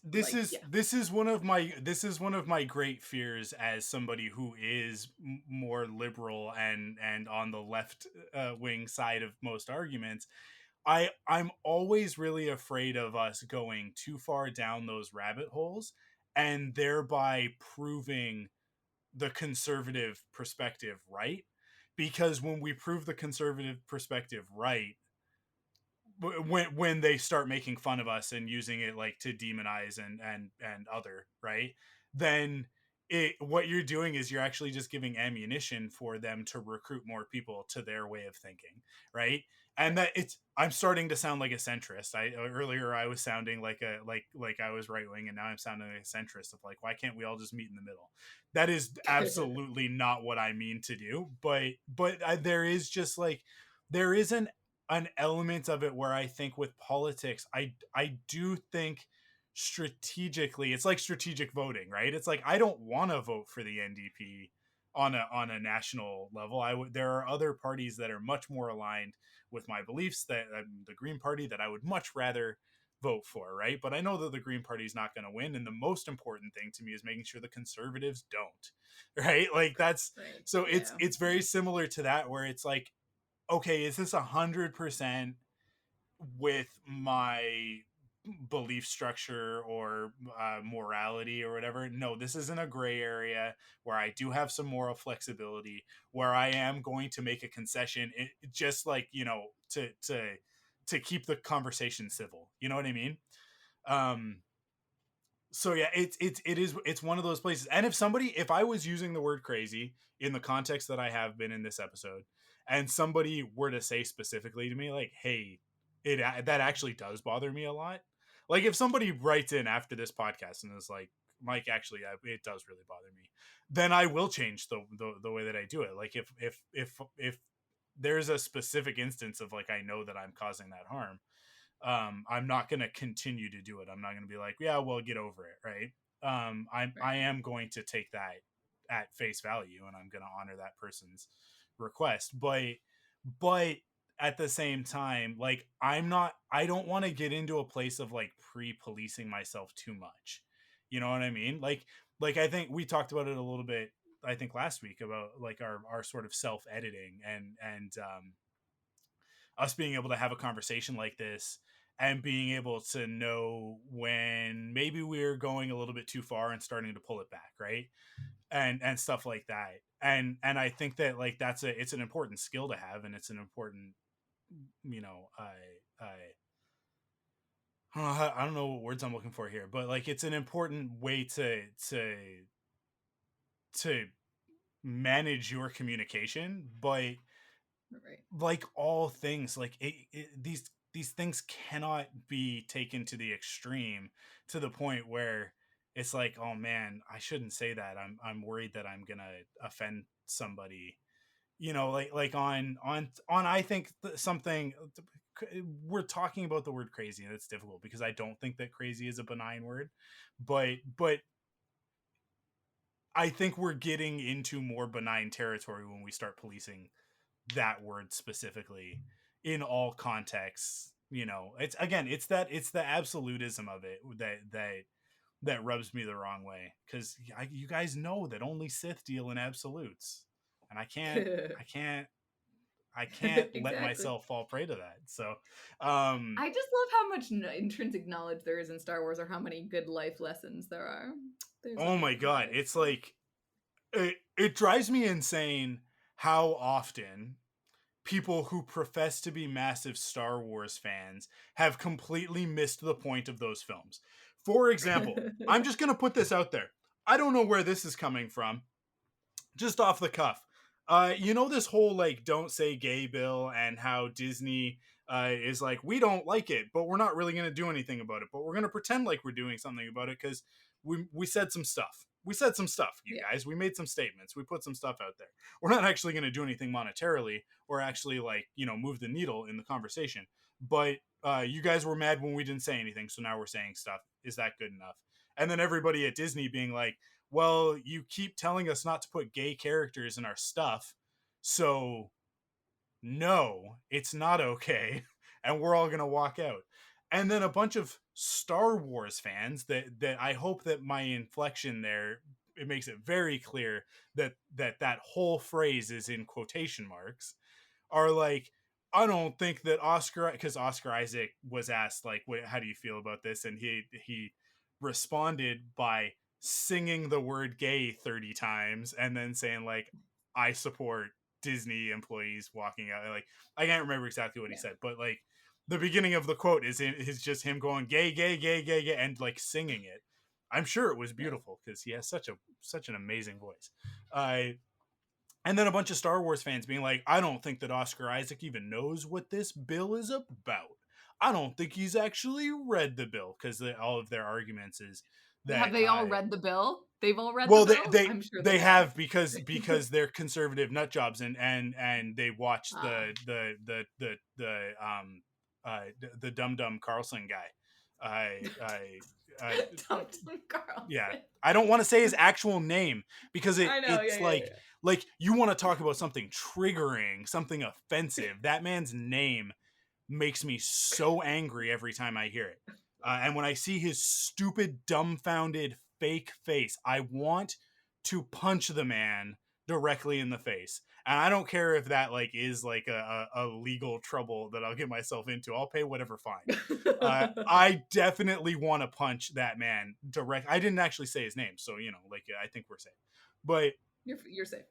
this is one of my great fears as somebody who is more liberal and on the left wing side of most arguments. I'm always really afraid of us going too far down those rabbit holes and thereby proving the conservative perspective right. Because when we prove the conservative perspective right, when they start making fun of us and using it like to demonize and other, right, then what you're doing is you're actually just giving ammunition for them to recruit more people to their way of thinking, right? And that I'm starting to sound like a centrist. Earlier I was sounding like I was right wing, and now I'm sounding like a centrist of like, why can't we all just meet in the middle? That is absolutely not what I mean to do. But there is just like there is an element of it where I think with politics, I do think strategically, it's like strategic voting, right? It's like I don't want to vote for the NDP on a national level. There are other parties that are much more aligned with my beliefs, that the Green Party, that I would much rather vote for, right? But I know that the Green Party is not going to win, and the most important thing to me is making sure the conservatives don't, right? Like that's so it's very similar to that, where it's like, okay, is this 100% with my belief structure or morality or whatever? No, this is in a gray area where I do have some moral flexibility, where I am going to make a concession, just like, you know, to to keep the conversation civil. You know what I mean? Um, so yeah, it's one of those places. And if I was using the word crazy in the context that I have been in this episode, and somebody were to say specifically to me like, hey, that actually does bother me a lot. Like if somebody writes in after this podcast and is like, Mike, actually, it does really bother me, then I will change the way that I do it. Like if there's a specific instance of like, I know that I'm causing that harm, I'm not going to continue to do it. I'm not going to be like, yeah, well, get over it. Right. I am going to take that at face value, and I'm going to honor that person's request. But at the same time, like, I don't want to get into a place of like pre-policing myself too much. You know what I mean? Like I think we talked about it a little bit, I think last week, about like our sort of self-editing and us being able to have a conversation like this and being able to know when maybe we're going a little bit too far and starting to pull it back, right? And stuff like that. And I think that like it's an important skill to have, and it's an important, you know, I don't know what words I'm looking for here, but like it's an important way to manage your communication. But like all things, like these things cannot be taken to the extreme, to the point where it's like, oh man, I shouldn't say that. I'm worried that I'm gonna offend somebody. You know, like on I think something, we're talking about the word crazy, and it's difficult because I don't think that crazy is a benign word, but I think we're getting into more benign territory when we start policing that word specifically in all contexts. You know, it's again, it's the absolutism of it that rubs me the wrong way, because you guys know that only Sith deal in absolutes, and I can't let Exactly. myself fall prey to that. So I just love how much intrinsic knowledge there is in Star Wars, or how many good life lessons there are. There's oh my god, it's like it drives me insane how often people who profess to be massive Star Wars fans have completely missed the point of those films. For example, I'm just going to put this out there. I don't know where this is coming from, just off the cuff. You know, this whole like don't say gay bill, and how Disney is like, we don't like it, but we're not really going to do anything about it, but we're going to pretend like we're doing something about it because we said some stuff. We said some stuff, you guys. We made some statements. We put some stuff out there. We're not actually going to do anything monetarily or actually like, you know, move the needle in the conversation. But you guys were mad when we didn't say anything, so now we're saying stuff. Is that good enough? And then everybody at Disney being like, well, you keep telling us not to put gay characters in our stuff, so no, it's not okay, and we're all gonna walk out. And then a bunch of Star Wars fans that I hope that my inflection there, it makes it very clear that whole phrase is in quotation marks, are like, I don't think that Oscar, because Oscar Isaac was asked like, how do you feel about this, and he responded by singing the word gay 30 times and then saying like, I support Disney employees walking out. Like, I can't remember exactly what he said, but like the beginning of the quote is just him going gay, gay, gay, gay, gay, and like singing it. I'm sure it was beautiful because he has such an amazing voice. And then a bunch of Star Wars fans being like, I don't think that Oscar Isaac even knows what this bill is about. I don't think he's actually read the bill, because all of their arguments is that have they all read the bill? They've all read well, the bill? they I'm sure they have, because they're conservative nut jobs, and they watch the Dum Dum Carlson guy. Dum Dum Carlson. Yeah, I don't want to say his actual name because it's yeah. Like, you want to talk about something triggering, something offensive. That man's name makes me so angry every time I hear it. And when I see his stupid, dumbfounded, fake face, I want to punch the man directly in the face. And I don't care if that like is like a legal trouble that I'll get myself into. I'll pay whatever fine. I definitely want to punch that man direct. I didn't actually say his name, so you know, like, I think we're safe. But you're safe.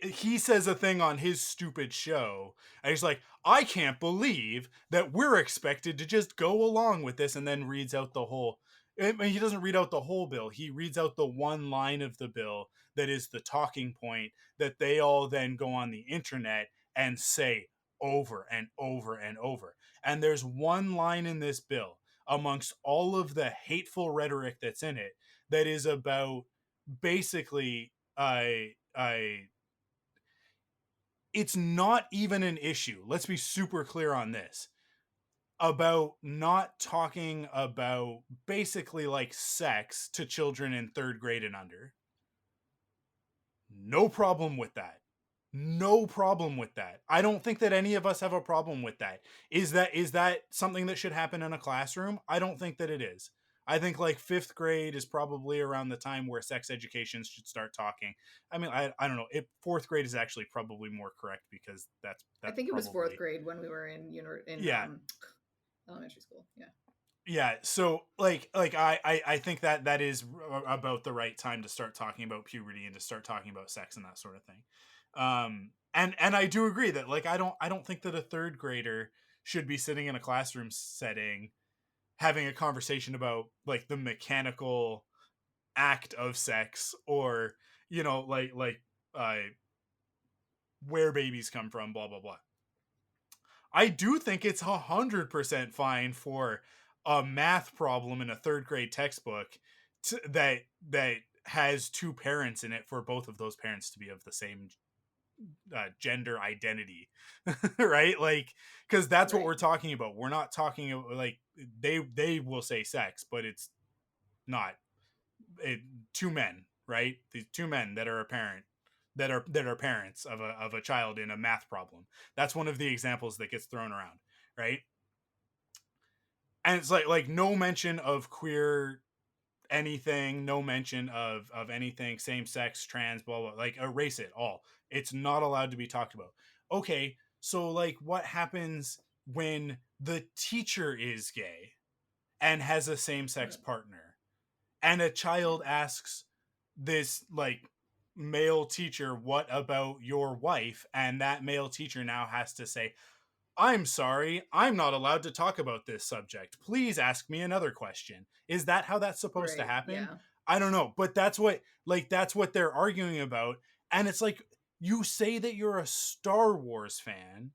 He says a thing on his stupid show, and he's like, I can't believe that we're expected to just go along with this, and then reads out the whole. I mean, he doesn't read out the whole bill. He reads out the one line of the bill that is the talking point that they all then go on the internet and say over and over and over. And there's one line in this bill amongst all of the hateful rhetoric that's in it that is about basically it's not even an issue. Let's be super clear on this. About not talking about basically like sex to children in 3rd grade and under. No problem with that. No problem with that. I don't think that any of us have a problem with that. Is that something that should happen in a classroom? I don't think that it is. I think like 5th grade is probably around the time where sex education should start talking. I mean, I don't know. 4th grade is actually probably more correct because that's I think it was probably 4th grade when we were in elementary school. Yeah. Yeah, so I think that is about the right time to start talking about puberty and to start talking about sex and that sort of thing. And I do agree that like I don't think that a 3rd grader should be sitting in a classroom setting having a conversation about like the mechanical act of sex, or where babies come from, blah blah blah. I do think it's 100% fine for a math problem in a 3rd grade textbook that has 2 parents in it, for both of those parents to be of the same gender identity, right? Like, because that's what we're talking about. We're not talking about, like, they will say sex, but it's not 2 men, right? These 2 men that are a parent, that are parents of a child in a math problem. That's one of the examples that gets thrown around, right? And it's like no mention of queer anything, no mention of anything same sex, trans, blah blah. Like, erase it all. It's not allowed to be talked about. Okay, so like what happens when the teacher is gay and has a same sex partner, and a child asks this like male teacher, what about your wife? And that male teacher now has to say, I'm sorry, I'm not allowed to talk about this subject. Please ask me another question. Is that how that's supposed to happen? Yeah. I don't know, but that's what they're arguing about. And it's like, you say that you're a Star Wars fan.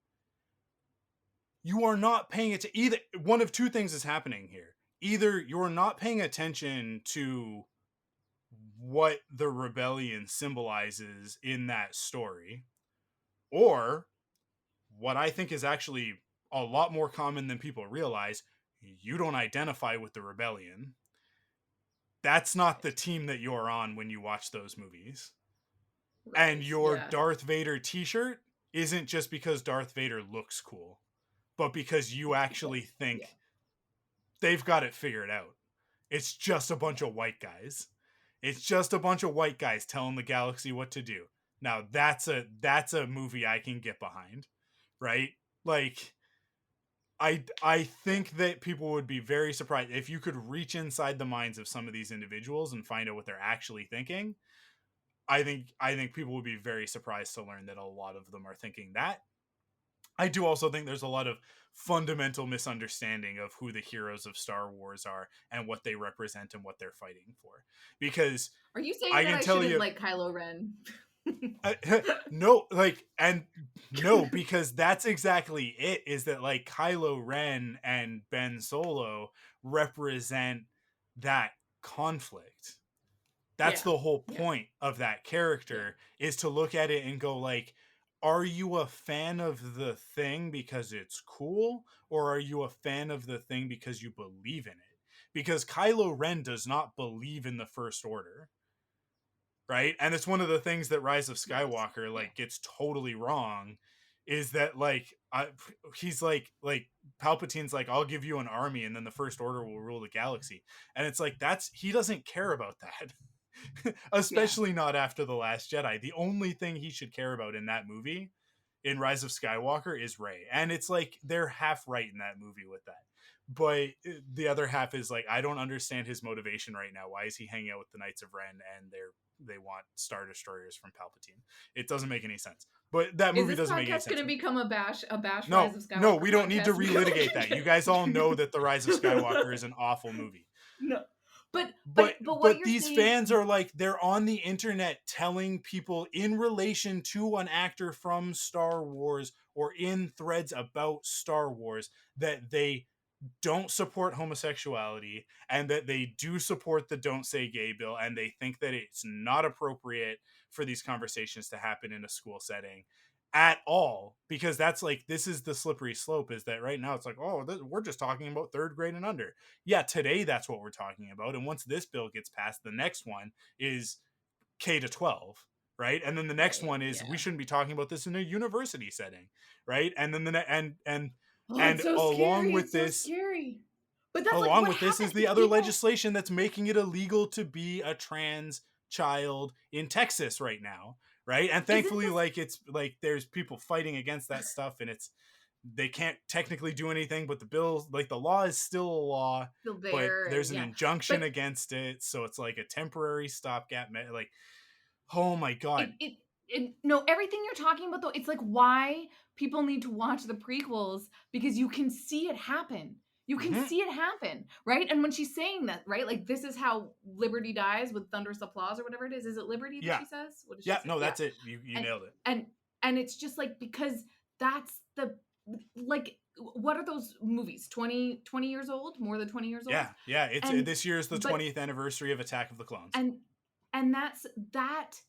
You are not paying it to either. One of 2 things is happening here. Either you're not paying attention to what the rebellion symbolizes in that story, or what I think is actually a lot more common than people realize, you don't identify with the rebellion. That's not the team that you're on when you watch those movies. Right. And your Darth Vader t-shirt isn't just because Darth Vader looks cool, but because you actually think they've got it figured out. It's just a bunch of white guys. It's just a bunch of white guys telling the galaxy what to do. Now that's a movie I can get behind, right? Like, I think that people would be very surprised if you could reach inside the minds of some of these individuals and find out what they're actually thinking. I think people would be very surprised to learn that a lot of them are thinking that. I do also think there's a lot of fundamental misunderstanding of who the heroes of Star Wars are and what they represent and what they're fighting for. Because are you saying that I shouldn't like Kylo Ren? No, because that's exactly it, is that like Kylo Ren and Ben Solo represent that conflict. That's the whole point of that character, is to look at it and go like, are you a fan of the thing because it's cool, or are you a fan of the thing because you believe in it? Because Kylo Ren does not believe in the First Order, right? And it's one of the things that Rise of Skywalker gets totally wrong, is that like he's like Palpatine's like, I'll give you an army and then the First Order will rule the galaxy, and it's like, he doesn't care about that. Especially not after The Last Jedi. The only thing he should care about in that movie, in Rise of Skywalker, is Rey. And it's like they're half right in that movie with that. but the other half is like, I don't understand his motivation right now. Why is he hanging out with the Knights of Ren and they want Star Destroyers from Palpatine? It doesn't make any sense. But that Is movie this doesn't make any podcast sense. going to become a bash No, Rise of no, Skywalker we don't need to podcast? relitigate that. You guys all know that The Rise of Skywalker is an awful movie. No, but what But you're these saying, fans are like, they're on the internet telling people in relation to an actor from Star Wars or in threads about Star Wars that they don't support homosexuality and that they do support the Don't Say Gay bill, and they think that it's not appropriate for these conversations to happen in a school setting at all, because that's like, this is the slippery slope, is that right now it's like, oh, we're just talking about third grade and under. Yeah, today that's what we're talking about, and once this bill gets passed, the next one is K to 12, right? And then the next right? one is, Yeah. we shouldn't be talking about this in a university setting, right? And then Oh, and it's so along scary. with It's so this, scary. But that's like along what with this is happened. the other People, legislation that's making it illegal to be a trans child in Texas right now, right? And isn't thankfully, this like, it's like there's people fighting against that stuff, and it's, they can't technically do anything, but the bill, like, the law is still a law, still but there? there's And an yeah, injunction but against it, so it's like a temporary stopgap. Like, oh my god. it no, everything you're talking about though, it's like why people need to watch the prequels, because you can see it happen. You can Hmm. see it happen, right? And when she's saying that, right, like this is how liberty dies with thunderous applause or whatever it is. Is it liberty that Yeah, she says? What does she yeah, say? no, Yeah. that's it. You And nailed it. and and it's just like, because that's the, like, what are those movies? 20 years old? More than 20 years old? Yeah, yeah. It's And this year is the but 20th anniversary of Attack of the Clones. and that's that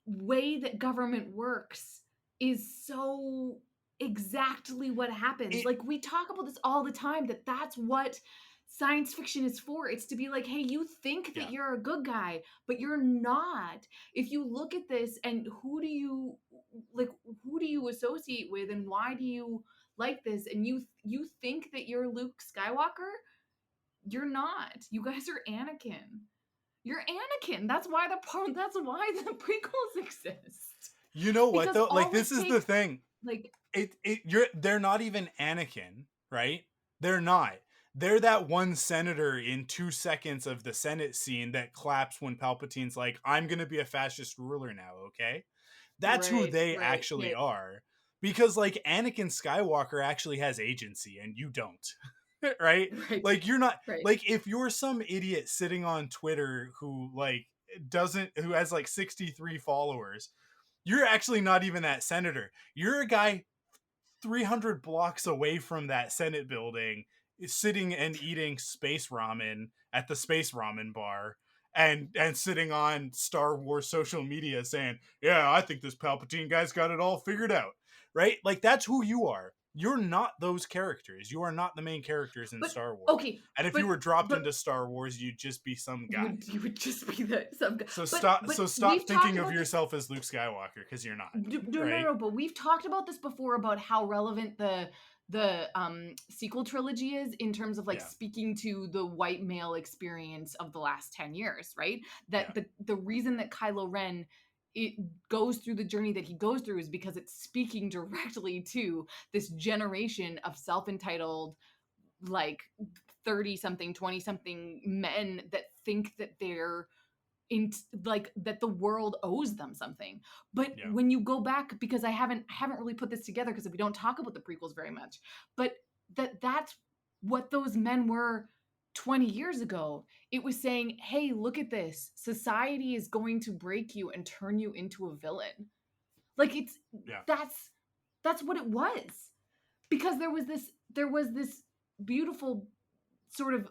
way that government works is so exactly what happens. It, Like, we talk about this all the time, that that's what science fiction is for. It's to be like, hey, you think that yeah, you're a good guy, but you're not. If you look at this, and who do you associate with, and why do you like this, and you think that you're Luke Skywalker, you're not. You guys are Anakin. You're Anakin. That's why the prequels exist. you know what Because though? Like, all this it is the takes, thing. like, They're not even Anakin, right? They're not. They're that one senator in 2 seconds of the Senate scene that claps when Palpatine's like, I'm gonna be a fascist ruler now, okay? That's who they right, actually yeah, are. Because like, Anakin Skywalker actually has agency and you don't. Right? right, Like, you're not, right. like, if you're some idiot sitting on Twitter who like who has like 63 followers, you're actually not even that senator. You're a guy 300 blocks away from that Senate building, is sitting and eating space ramen at the space ramen bar, and sitting on Star Wars social media saying, yeah, I think this Palpatine guy's got it all figured out, right? Like, that's who you are. You're not those characters. You are not the main characters in But Star Wars. okay, And if but you were dropped but into Star Wars, you'd just be some you guy. would just be that some guy. So But stop we've talked thinking of about this. yourself as Luke Skywalker, because you're not. No, Right? no, but we've talked about this before, about how relevant the sequel trilogy is, in terms of like Yeah. speaking to the white male experience of the last 10 years, right? That Yeah. the reason that Kylo Ren, it goes through the journey that he goes through, is because it's speaking directly to this generation of self-entitled, like, 30 something 20 something men that think that they're in, like, that the world owes them something. But Yeah. when you go back, because I haven't really put this together, because we don't talk about the prequels very much, but that's what those men were 20 years ago. It was saying, hey, look at this, society is going to break you and turn you into a villain. Like, it's Yeah. that's what it was. Because there was this beautiful sort of,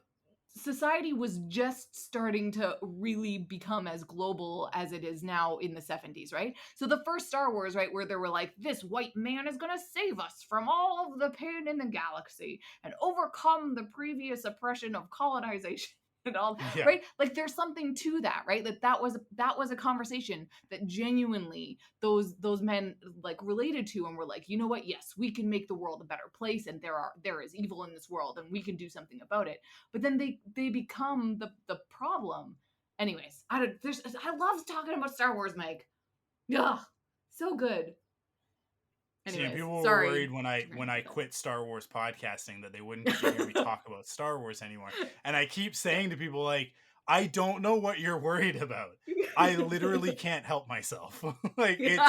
society was just starting to really become as global as it is now in the 70s, right? So the first Star Wars, right, where they were like, this white man is going to save us from all of the pain in the galaxy and overcome the previous oppression of colonization and all, Yeah. right? Like, there's something to that, right? That was a conversation that genuinely those men like related to, and were like, you know what, yes, we can make the world a better place, and there is evil in this world, and we can do something about it. But then they become the problem. Anyways, I love talking about Star Wars, Mike. Yeah, so good. See, Anyways, people were sorry. worried when I quit Star Wars podcasting that they wouldn't get to hear me talk about Star Wars anymore. And I keep saying to people like, I don't know what you're worried about. I literally can't help myself. Like it's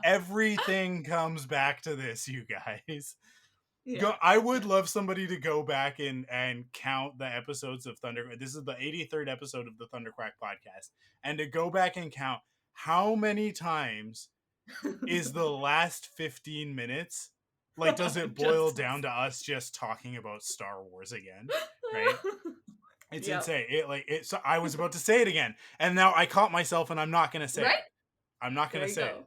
everything comes back to this, you guys. I would love somebody to go back and count the episodes of Thunder. This is the 83rd episode of the Thunderquack podcast, and to go back and count how many times is the last 15 minutes. Like, does it boil down to us just talking about Star Wars again? Right? It's insane. So I was about to say it again, and now I caught myself, and I'm not gonna say it. I'm not gonna say it.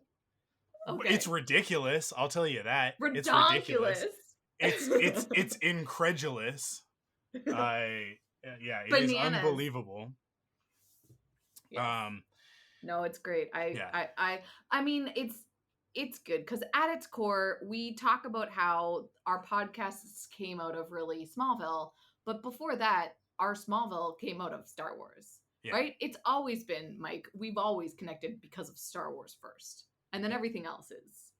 Okay. It's ridiculous. I'll tell you that. It's Redonkulous. ridiculous. It's incredulous. It is unbelievable. Yes. No, it's great. I mean, it's good because at its core, we talk about how our podcasts came out of really Smallville, but before that, our Smallville came out of Star Wars, right? It's always been, Mike. We've always connected because of Star Wars first, and then everything else is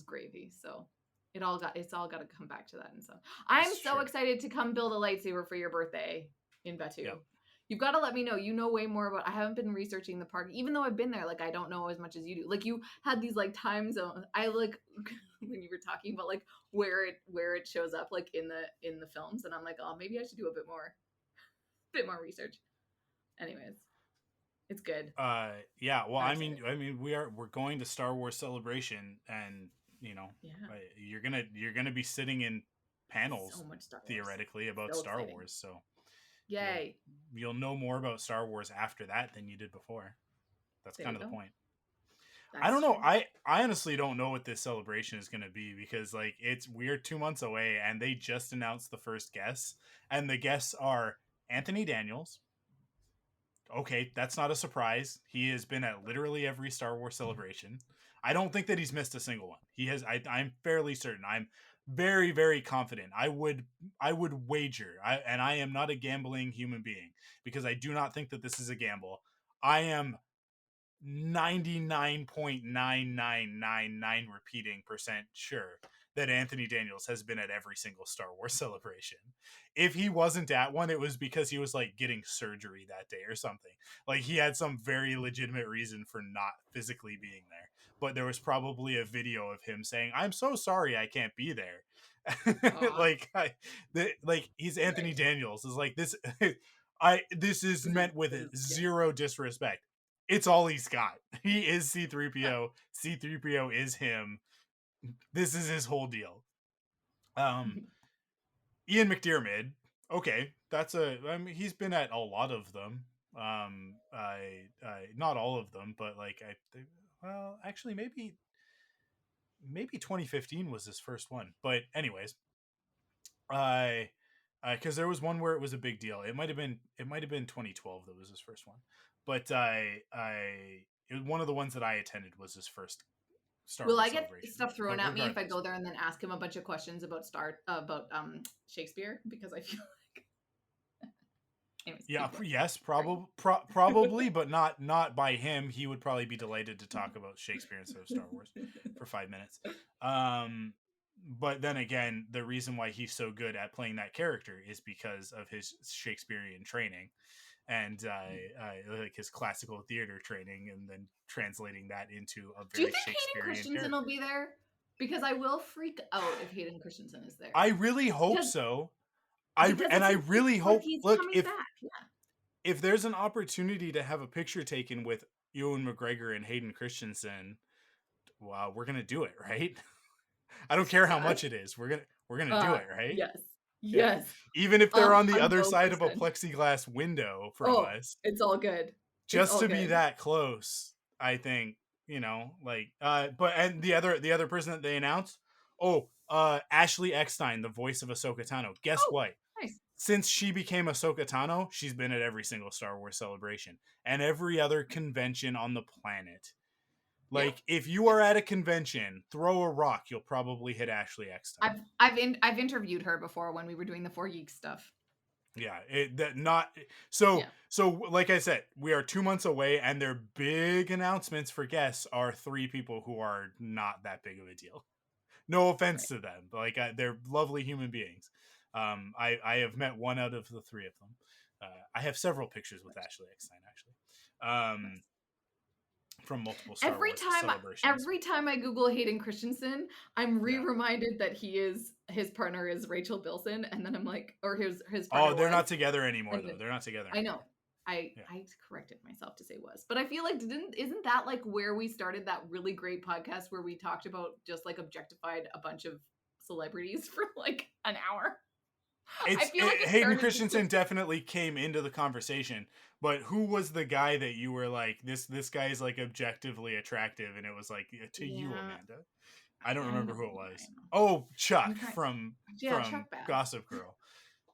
gravy. So it's all got to come back to that. And so I'm so excited to come build a lightsaber for your birthday in Batu. Yep. You've got to let me know. You know way more about. I haven't been researching the park, even though I've been there. Like I don't know as much as you do. Like you had these like time zones. I like when you were talking about like where it shows up like in the films, and I'm like, oh, maybe I should do a bit more research. Anyways, it's good. Yeah. Well, I mean, we're going to Star Wars Celebration, and you're gonna be sitting in panels so much Star Wars. Theoretically about Star Wars. So. Yay. You'll know more about Star Wars after that than you did before. That's kind of the point. I don't know. I honestly don't know what this celebration is going to be because like we're 2 months away and they just announced the first guests and the guests are Anthony Daniels. Okay, that's not a surprise. He has been at literally every Star Wars celebration. I don't think that he's missed a single one. He has. I'm fairly certain. I'm very, very confident. I would wager. And I am not a gambling human being because I do not think that this is a gamble. I am 99.9999 repeating percent sure that Anthony Daniels has been at every single Star Wars celebration. If he wasn't at one, it was because he was like getting surgery that day or something. Like he had some very legitimate reason for not physically being there. But there was probably a video of him saying, "I'm so sorry I can't be there." He's Anthony Daniels. Is like this. This is meant with zero disrespect. It's all he's got. He is C-3PO. C-3PO is him. This is his whole deal. Ian McDiarmid. Okay, he's been at a lot of them. Not all of them, but like actually maybe 2015 was his first one. But anyways, because there was one where it was a big deal. It might have been 2012 that was his first one. But it was one of the ones that I attended was his first Star Wars celebration. Will I get stuff thrown at me if I go there and then ask him a bunch of questions about Shakespeare? Because I feel like anyways, yes, probably, but not by him. He would probably be delighted to talk about Shakespeare instead of Star Wars for 5 minutes. But then again, the reason why he's so good at playing that character is because of his Shakespearean training and like his classical theater training, and then translating that into a very Shakespearean. Do you think Hayden Christensen will be there? Because I will freak out if Hayden Christensen is there. I really hope so. I really hope. Look, if there's an opportunity to have a picture taken with Ewan McGregor and Hayden Christensen, well, we're gonna do it, right? I don't care how much it is. We're gonna do it, right? Yes. Yes. Even if they're on the other side of a plexiglass window from us. It's all good. Just to be that close, I think, and the other person that they announced, Ashley Eckstein, the voice of Ahsoka Tano. Guess what? Nice. Since she became Ahsoka Tano, she's been at every single Star Wars celebration and every other convention on the planet. Like, if you are at a convention, throw a rock, you'll probably hit Ashley Eckstein. I've interviewed her before when we were doing the 4Geeks stuff. Yeah, So like I said, we are 2 months away, and their big announcements for guests are 3 people who are not that big of a deal. No offense to them, like they're lovely human beings. I have met one out of the three of them. I have several pictures with Ashley Eckstein, actually, from multiple Star Wars celebrations. Every time I Google Hayden Christensen, I'm reminded that his partner is Rachel Bilson, and then I'm like, or his partner. Oh, they're not together anymore, though. They're not together anymore. I know. I corrected myself to say was, but I feel like isn't that like where we started that really great podcast where we talked about just like objectified a bunch of celebrities for like an hour? Hayden Christensen definitely came into the conversation, but who was the guy that you were like, this guy is like objectively attractive, and it was like to you, Amanda? I don't remember who it was. Oh, Chuck from Gossip Girl.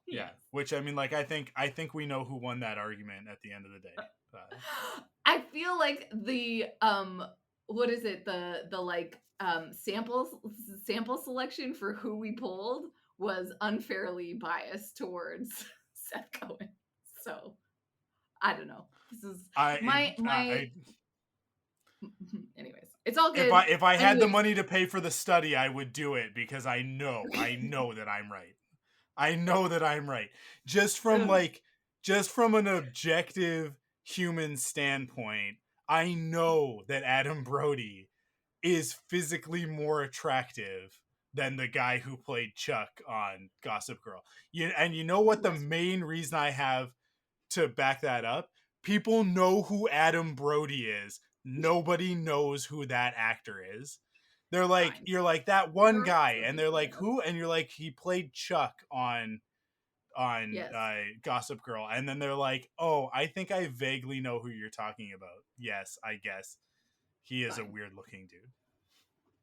Yeah, which I mean, like, I think we know who won that argument at the end of the day. I feel like the what is it, the like sample selection for who we pulled was unfairly biased towards Seth Cohen. So I don't know. This is anyways, it's all good. If I had the money to pay for the study, I would do it because I know that I'm right. I know that I'm right. Just from an objective human standpoint, I know that Adam Brody is physically more attractive than the guy who played Chuck on Gossip Girl. You know what the main reason I have to back that up? People know who Adam Brody is. Nobody knows who that actor is. They're like, you're like that one guy, and they're like, who? And you're like, he played Chuck on Gossip Girl, and then they're like, oh, I think I vaguely know who you're talking about. Yes, I guess he is a weird looking dude.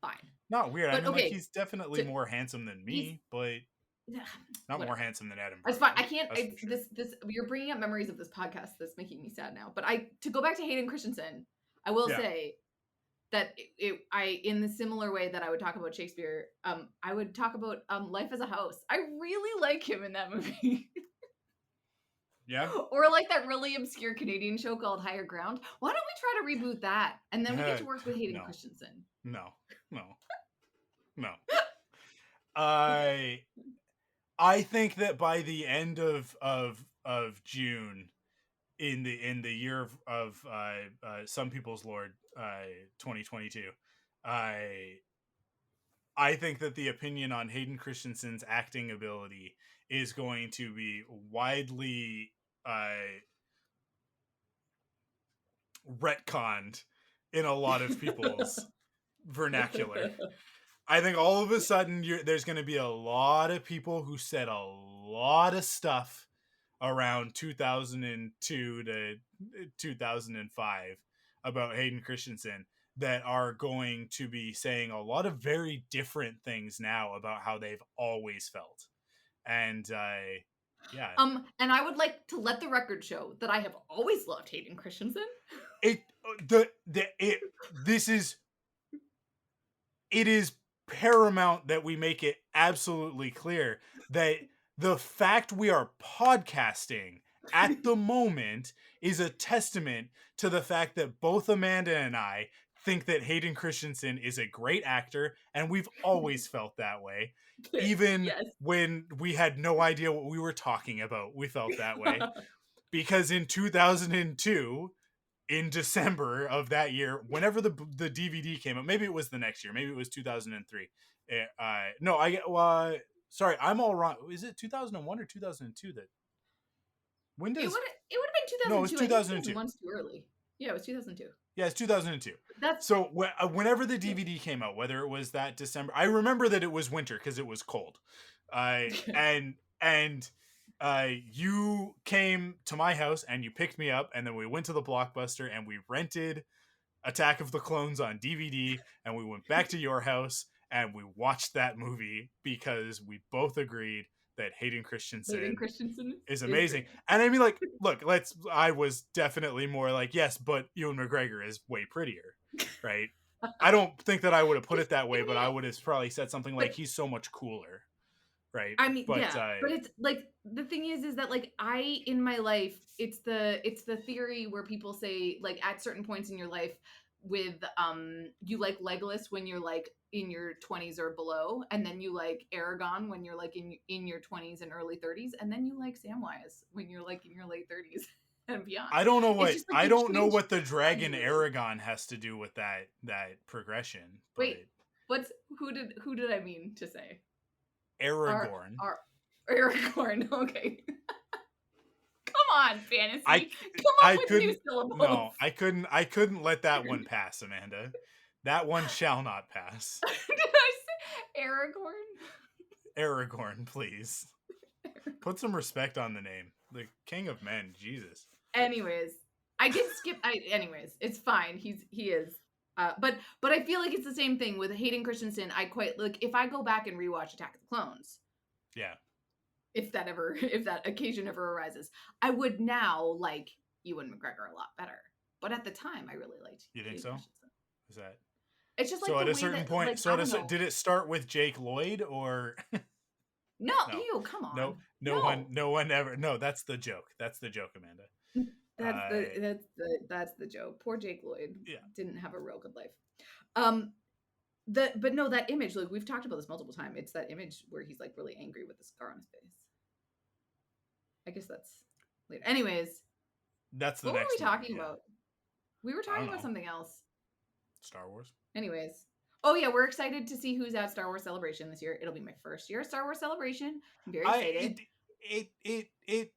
Fine, not weird. But, I mean, like, he's definitely more handsome than me, but not more handsome than Adam Brody. It's fine. I can't. This you're bringing up memories of this podcast that's making me sad now. But to go back to Hayden Christensen, I will say that I in the similar way that I would talk about Shakespeare, I would talk about Life as a House. I really like him in that movie. Yeah. Or like that really obscure Canadian show called Higher Ground. Why don't we try to reboot that, and then we get to work with Hayden Christensen? No. I think that by the end of June, in the year of Some People's Lord 2022, I think that the opinion on Hayden Christensen's acting ability is going to be widely retconned in a lot of people's vernacular. I think all of a sudden there's going to be a lot of people who said a lot of stuff around 2002 to 2005 about Hayden Christensen that are going to be saying a lot of very different things now about how they've always felt. And and I would like to let the record show that I have always loved Hayden Christensen. It is paramount that we make it absolutely clear that the fact we are podcasting at the moment is a testament to the fact that both Amanda and I think that Hayden Christensen is a great actor, and we've always felt that way. Even when we had no idea what we were talking about, we felt that way. Because in 2002, in December of that year, whenever the DVD came out, maybe it was the next year, maybe it was 2003. Sorry, I'm all wrong. Is it 2001 or 2002 that? When does it would have been 2002? No, it was 2002. One's too early. Yeah, it was 2002. Yeah, it's 2002. So whenever the DVD came out, whether it was that December, I remember that it was winter because it was cold. And you came to my house and you picked me up, and then we went to the Blockbuster and we rented Attack of the Clones on DVD, and we went back to your house and we watched that movie because we both agreed that Hayden Christensen is amazing. And I mean, like, look, I was definitely more like, yes, but Ewan McGregor is way prettier, right? I don't think that I would have put it that way, but I would have probably said something like, he's so much cooler, right? I mean, but it's like, the thing is that like in my life, it's the theory where people say like at certain points in your life, you like Legolas when you're like in your 20s or below, and then you like Aragon when you're like in your 20s and early 30s, and then you like Samwise when you're like in your late 30s and beyond. I don't know It's what just like I you don't know change what the dragon gradually. Aragon has to do with that progression, but Wait, who did I mean to say? Aragorn. Aragorn. Okay. Come on, fantasy. I Come up I with new couldn't syllables. no, I couldn't let that one pass, Amanda. That one shall not pass. Did I say Aragorn? Aragorn, please. Put some respect on the name. The King of Men, Jesus. Anyways, I can skip. Anyways, it's fine. He is. But I feel like it's the same thing with Hayden Christensen. I quite like if I go back and rewatch Attack of the Clones. Yeah. If that occasion ever arises, I would now like Ewan McGregor a lot better. But at the time, I really liked. You think so? Is that? It's just like so the at way a certain that, point. like, So did it start with Jake Lloyd or? No, No. ew, come on. No one ever. No, that's the joke. That's the joke, Amanda. That's the joke. Poor Jake Lloyd. Yeah. Didn't have a real good life. But no, that image, like we've talked about this multiple times. It's that image where he's like really angry with the scar on his face. I guess that's later. Anyways, that's the what next. What were we talking about? We were talking about know. something else. Star Wars. Anyways. Oh yeah, we're excited to see who's at Star Wars Celebration this year. It'll be my first year at Star Wars Celebration. I'm very excited. It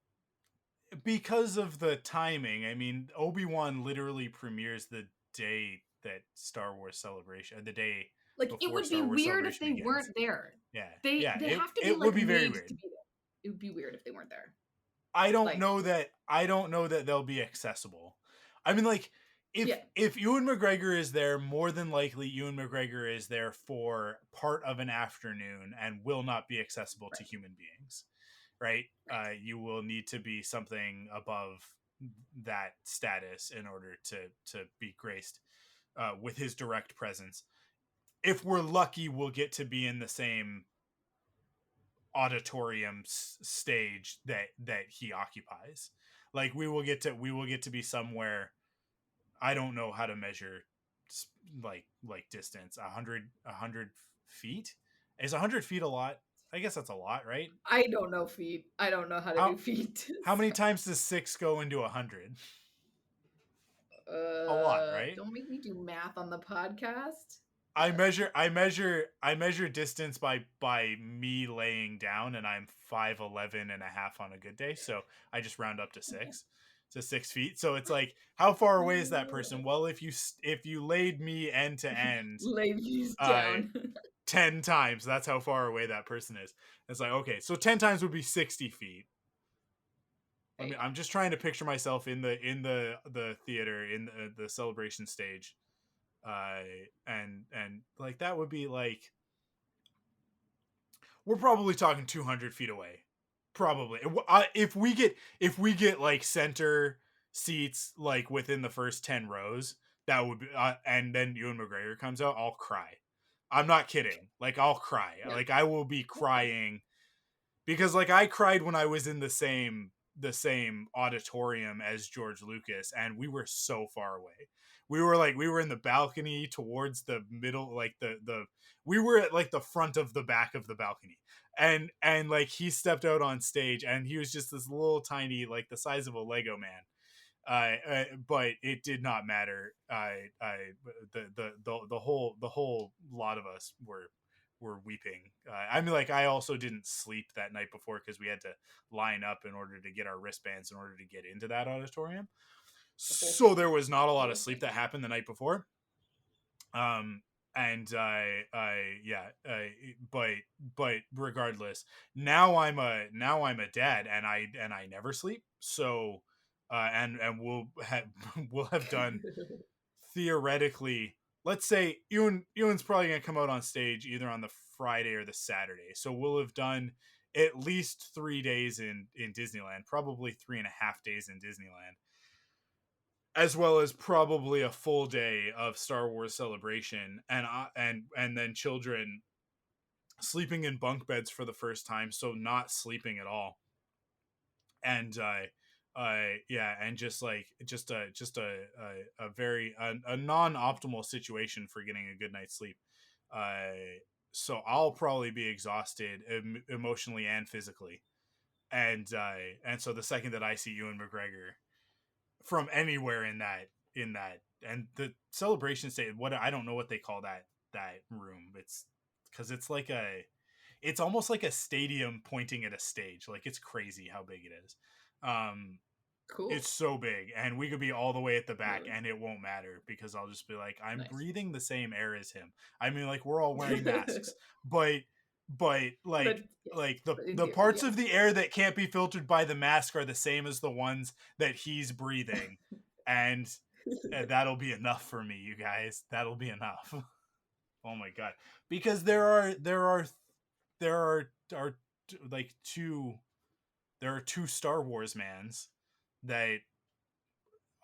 because of the timing. I mean, Obi-Wan literally premieres the day that Star Wars Celebration, the day like it would be weird if they weren't there. Yeah, they have to be it like would be very weird. To be there. It would be weird if they weren't there. I don't know that they'll be accessible. I mean, like if Ewan McGregor is there, more than likely Ewan McGregor is there for part of an afternoon and will not be accessible to human beings. Right? You will need to be something above that status in order to be graced with his direct presence. If we're lucky, we'll get to be in the same auditorium stage that he occupies. Like we will get to be somewhere. I don't know how to measure like distance. 100 feet. Is 100 feet a lot? I guess that's a lot, right? I don't know feet. I don't know how to do feet. How many times does 6 go into 100? A lot, right? Don't make me do math on the podcast. I measure distance by me laying down, and I'm 5'11" and a half on a good day, so I just round up to 6. To 6 feet. So it's like, how far away is that person? Well, if you laid me end to end, laid you down 10 times, that's how far away that person is. It's like, okay, so 10 times would be 60 feet. I mean, I'm just trying to picture myself in the theater, in the celebration stage, and like that would be like, we're probably talking 200 feet away. Probably. If we get like center seats like within the first 10 rows, that would be and then Ewan McGregor comes out, I'll cry. I'm not kidding. Like I'll cry. Yeah. Like I will be crying because like I cried when I was in the same auditorium as George Lucas, and we were so far away. We were in the balcony towards the middle, like we were at like the front of the back of the balcony. And like he stepped out on stage and he was just this little tiny, like the size of a Lego man. But it did not matter. The whole lot of us were weeping. I mean, like I also didn't sleep that night before because we had to line up in order to get our wristbands in order to get into that auditorium. So there was not a lot of sleep that happened the night before. But regardless, now I'm a dad and I never sleep. So, and we'll have done theoretically, let's say Ewan's probably going to come out on stage either on the Friday or the Saturday. So we'll have done at least 3 days in Disneyland, probably 3.5 days in Disneyland, as well as probably a full day of Star Wars Celebration, and then children sleeping in bunk beds for the first time, so not sleeping at all, and Yeah, and just a very a non-optimal situation for getting a good night's sleep. So I'll probably be exhausted emotionally and physically, and so the second that I see Ewan McGregor from anywhere in that and the celebration stage, what I don't know what they call that room. It's because it's almost like a stadium pointing at a stage. Like, it's crazy how big it is. Um, Cool. it's so big, and we could be all the way at the back, Really? and it won't matter because I'll just be like, I'm Nice. breathing the same air as him. I mean, like, we're all wearing masks, but But yes, like but in the theory, parts yes. of the air that can't be filtered by the mask are the same as the ones that he's breathing, and that'll be enough for me, you guys. That'll be enough. Oh my god, because are like there are two Star Wars mans that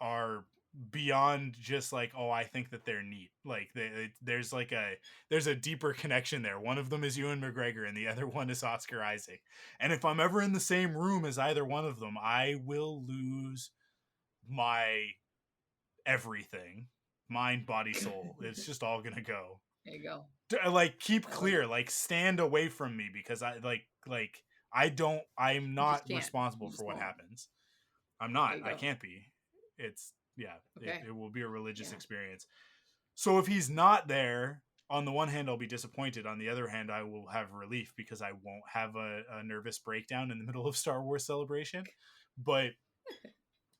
are beyond just like, oh, I think that they're neat. Like, there's a deeper connection there. One of them is Ewan McGregor and the other one is Oscar Isaac. And if I'm ever in the same room as either one of them, I will lose my everything, mind, body, soul. It's just all gonna go. There you go. Like, keep I love clear, it. like, stand away from me, because I'm You not just can't. responsible You for just what won't. happens. I'm not. There you I go. can't be. It's yeah. Okay. It will be a religious Yeah. experience. So if he's not there, on the one hand, I'll be disappointed. On the other hand, I will have relief because I won't have a nervous breakdown in the middle of Star Wars Celebration. But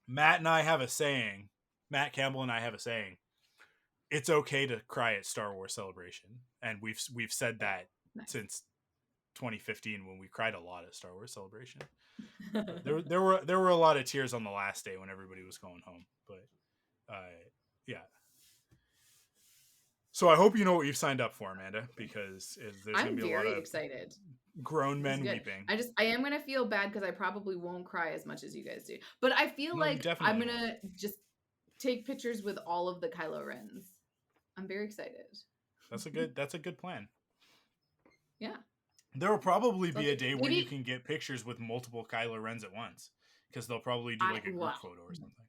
Matt and I have a saying. Matt Campbell and I have a saying. It's okay to cry at Star Wars Celebration, and we've said Yeah. that Nice. since 2015 when we cried a lot at Star Wars Celebration. There were a lot of tears on the last day when everybody was going home, but yeah. So I hope you know what you've signed up for, Amanda, because there's going I'm to be a lot very of excited. grown This is men good. weeping. I am gonna feel bad because I probably won't cry as much as you guys do. But I feel No, you like I'm definitely gonna just take pictures with all of the Kylo Rens. I'm very excited. That's a good plan. Yeah. There will probably So be a day where you maybe can get pictures with multiple Kylo Rens at once, because they'll probably do like a group photo or something.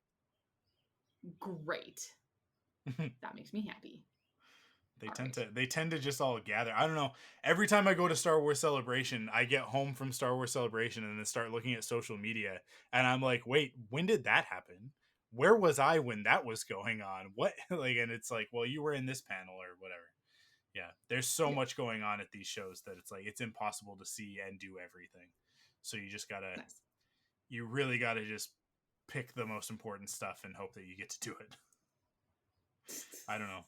Great. That makes me happy. They tend to just all gather. I don't know. Every time I go to Star Wars Celebration, I get home from Star Wars Celebration and then start looking at social media, and I'm like, wait, when did that happen? Where was I when that was going on? What like, and it's like, well, you were in this panel or whatever. Yeah, there's so Yeah. much going on at these shows that it's like it's impossible to see and do everything. So Nice. you really gotta just pick the most important stuff and hope that you get to do it. I don't know.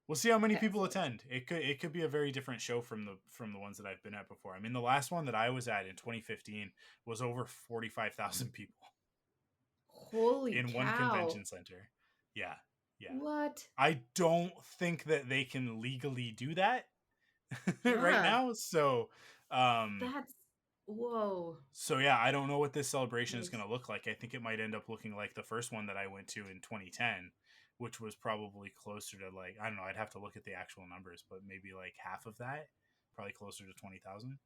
We'll see how many people attend. It could be a very different show from the ones that I've been at before. I mean, the last one that I was at in 2015 was over 45,000 people Holy in one cow. convention center. Yeah. Yeah. What? I don't think that they can legally do that right Yeah. now. So, That's whoa. so yeah, I don't know what this celebration is going to look like. I think it might end up looking like the first one that I went to in 2010, which was probably closer to, like, I don't know, I'd have to look at the actual numbers, but maybe like half of that, probably closer to 20,000.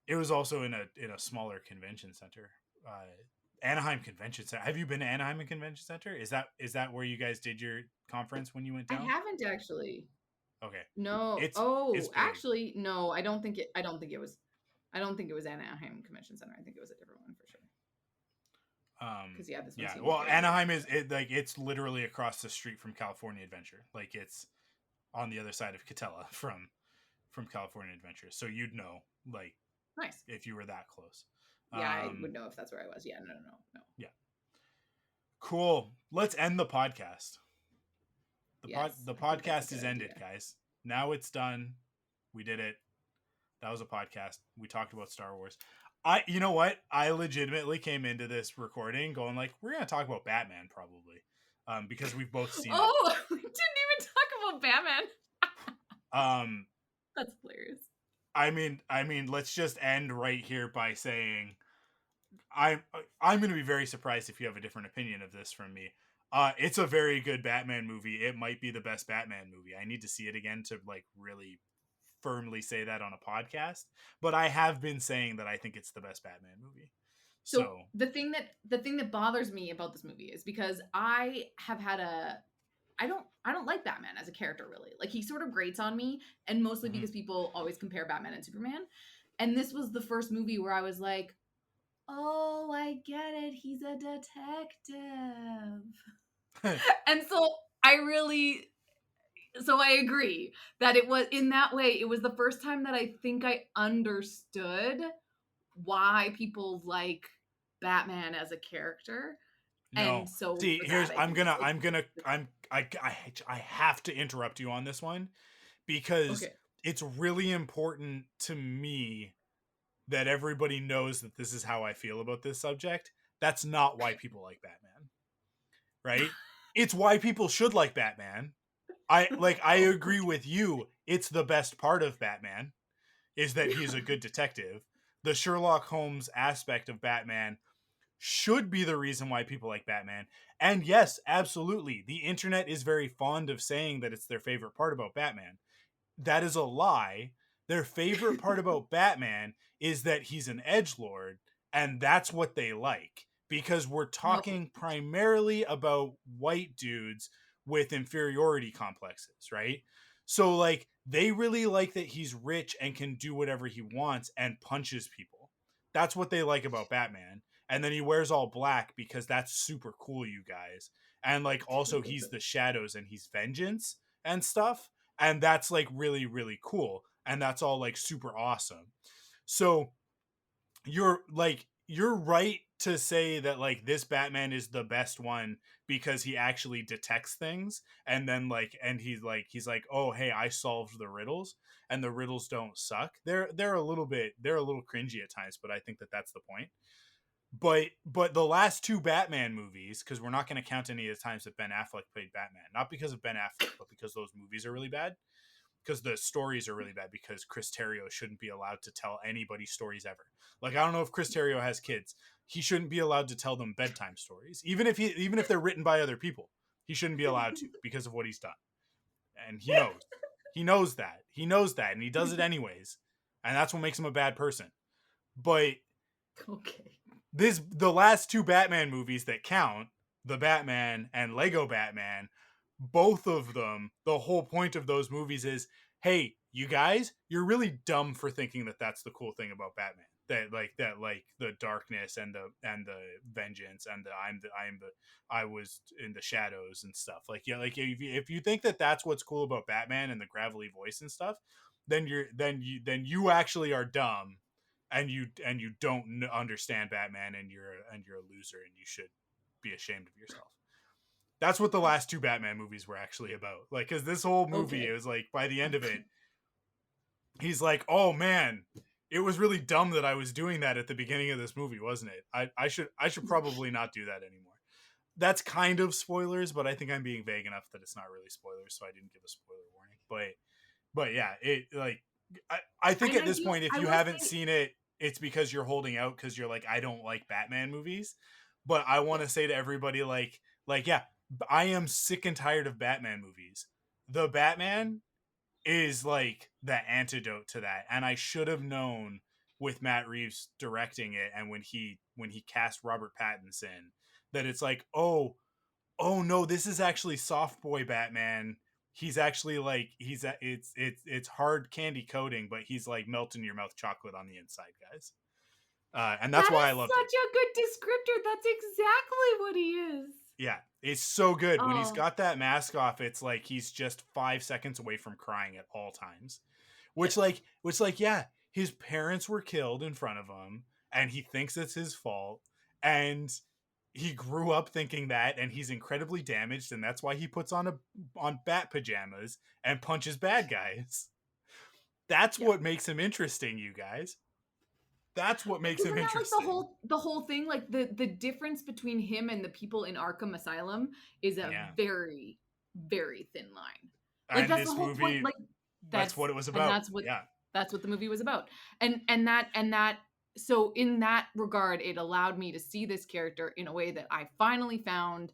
It was also in a smaller convention center. Anaheim Convention Center. Have you been to Anaheim Convention Center? Is that where you guys did your conference when you went I down? haven't actually. Okay. No. It's big. Actually, no. I don't think it was Anaheim Convention Center. I think it was a different one for sure. Because this one seems very Anaheim it's literally across the street from California Adventure. Like, it's on the other side of Catella from California Adventure. So you'd know, like, nice if you were that close. Yeah, I would know if that's where I was. Yeah, no. Yeah. Cool. Let's end the podcast. The podcast is ended, guys. Now it's done. We did it. That was a podcast. We talked about Star Wars. You know what? I legitimately came into this recording going like, we're gonna talk about Batman probably, because we've both seen it. Oh, we didn't even talk about Batman. That's hilarious. I mean, let's just end right here by saying, I'm gonna be very surprised if you have a different opinion of this from me. It's a very good Batman movie. It might be the best Batman movie. I need to see it again to like really firmly say that on a podcast, but I have been saying that I think it's the best Batman movie. So So the thing that bothers me about this movie is because I have had I don't like Batman as a character really. Like he sort of grates on me, and mostly mhm. because people always compare Batman and Superman. And this was the first movie where I was like, "Oh, I get it. He's a detective." And so I agree that it was in that way, it was the first time that I think I understood why people like Batman as a character. And No. so See, for that, here's I think I have to interrupt you on this one because okay. it's really important to me that everybody knows that this is how I feel about this subject. That's not why people like Batman, right? It's why people should like Batman. I Oh, agree with you. It's the best part of Batman is that he's a good detective. The Sherlock Holmes aspect of Batman should be the reason why people like Batman. And yes, absolutely. The internet is very fond of saying that it's their favorite part about Batman. That is a lie. Their favorite part about Batman is that he's an edgelord, and that's what they like. Because we're no. talking primarily about white dudes with inferiority complexes, right? So, like, they really like that he's rich and can do whatever he wants and punches people. That's what they like about Batman. And then he wears all black because that's super cool, you guys. And, like, also, he's the shadows and he's vengeance and stuff, and that's like really really cool, and that's all like super awesome. So you're right to say that like this Batman is the best one because he actually detects things, and then like and he's like, oh hey, I solved the riddles, and the riddles don't suck. They're a little cringy at times, but I think that that's the point. But the last two Batman movies, because we're not going to count any of the times that Ben Affleck played Batman, not because of Ben Affleck, but because those movies are really bad, because the stories are really bad, because Chris Terrio shouldn't be allowed to tell anybody stories ever. Like, I don't know if Chris Terrio has kids. He shouldn't be allowed to tell them bedtime stories. Even if they're written by other people, he shouldn't be allowed to because of what he's done. And he knows. He knows that. He knows that, and he does it anyways. And that's what makes him a bad person. But Okay. the last two Batman movies that count, the Batman and Lego Batman, both of them, the whole point of those movies is, hey, you guys, you're really dumb for thinking that that's the cool thing about Batman. That the darkness and the vengeance and the I was in the shadows and stuff. Like, yeah, like if you think that that's what's cool about Batman and the gravelly voice and stuff, then you actually are dumb, and you don't understand Batman, and you're a loser, and you should be ashamed of yourself. That's what the last two Batman movies were actually about. Like, because this whole movie, it Okay. was like by the end of it, he's like, "Oh man, it was really dumb that I was doing that at the beginning of this movie, wasn't it? I should probably not do that anymore." That's kind of spoilers, but I think I'm being vague enough that it's not really spoilers, so I didn't give a spoiler warning. But yeah, it like I think And at this point, if I you will haven't say seen it, it's because you're holding out because you're like, I don't like Batman movies. But I want yeah. to say to everybody, yeah, I am sick and tired of Batman movies. The Batman is like the antidote to that, and I should have known with Matt Reeves directing it, and when he cast Robert Pattinson, that it's like, oh no, this is actually soft boy Batman. He's actually like it's hard candy coating, but he's like melt in your mouth chocolate on the inside, guys. And that's That why I is loved it. such a good descriptor. That's exactly what he is. Yeah, it's so good. When he's Oh, got that mask off, it's like he's just 5 seconds away from crying at all times. yes. Yeah, his parents were killed in front of him, and he thinks it's his fault, and he grew up thinking that, and he's incredibly damaged, and that's why he puts on bat pajamas and punches bad guys. That's Yeah. what makes him interesting, you guys. That's what makes Isn't him that like interesting. the whole thing? Like the difference between him and the people in Arkham Asylum is a Yeah. very, very thin line. Like And that's the this whole point. movie, Like that's that's what it was and about. Yeah. that's what the movie was about. And that so in that regard, it allowed me to see this character in a way that I finally found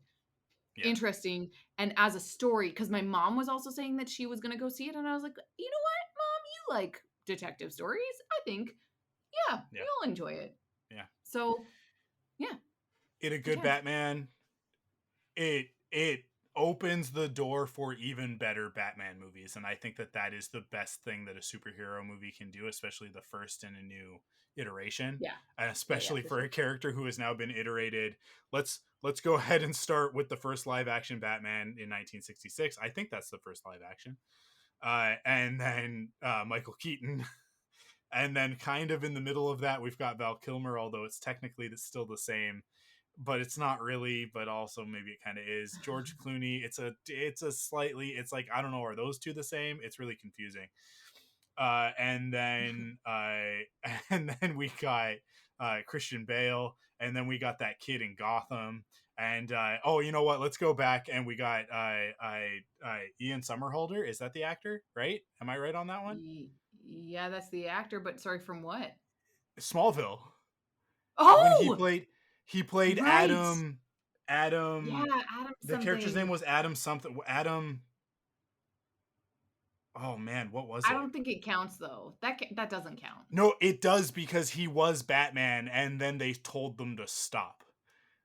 Yeah. interesting and as a story, because my mom was also saying that she was gonna go see it, and I was like, you know what, mom, you like detective stories. I think, yeah, Yeah. you'll enjoy it. Yeah. So Yeah. In a good Batman, it opens the door for even better Batman movies, and I think that is the best thing that a superhero movie can do, especially the first in a new iteration. Yeah. And especially for for sure. a character who has now been iterated. Let's go ahead and start with the first live action Batman in 1966. I think that's the first live action. And then Michael Keaton. And then kind of in the middle of that, we've got Val Kilmer, although it's technically still the same, but it's not really, but also maybe it kind of is. George Clooney, it's a slightly, it's like, I don't know, are those two the same? It's really confusing. And then we got Christian Bale, and then we got that kid in Gotham. And oh, you know what? Let's go back, and we got Ian Somerhalder. Is that the actor? Right? Am I right on that one? Yeah, that's the actor. But sorry, from what? Smallville. Oh, when he played right. Adam. Yeah, Adam. The something. character's name was Adam something. Adam. Oh man, what was it? I don't think it counts though. That doesn't count. No, it does, because he was Batman, and then they told them to stop.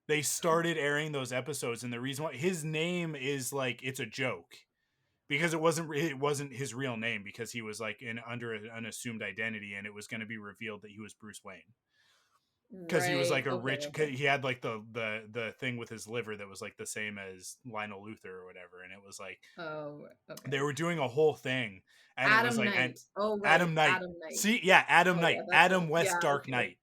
They started airing those episodes, and the reason why his name is like, it's a joke, because it wasn't his real name, because he was like under an assumed identity, and it was going to be revealed that he was Bruce Wayne. Because he was like a rich, he had like the thing with his liver that was like the same as Lionel Luthor or whatever, and it was like, they were doing a whole thing, and Adam it was like, Knight. Adam Knight. See, yeah, Adam Knight, Adam West Dark Knight.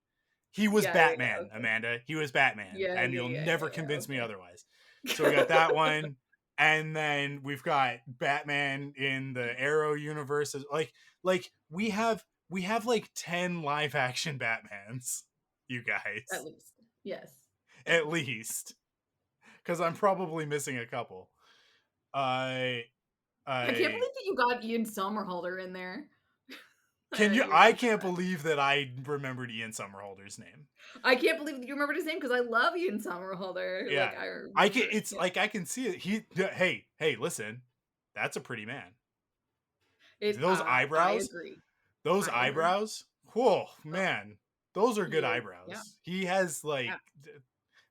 He was Batman, Amanda. He was Batman, and you'll never convince me otherwise. So we got that one, and then we've got Batman in the Arrow universe. Like we have like 10 live action Batmans. You guys. At least. Yes. At least. Because I'm probably missing a couple. I can't believe that you got Ian Somerhalder in there. I can't believe that I remembered Ian Somerhalder's name. I can't believe that you remembered his name, because I love Ian Somerhalder. Yeah. I can see it. Hey, listen. That's a pretty man. Those eyebrows. I agree. Those eyebrows. Whoa, man. Those are good eyebrows. Yeah. He has like $1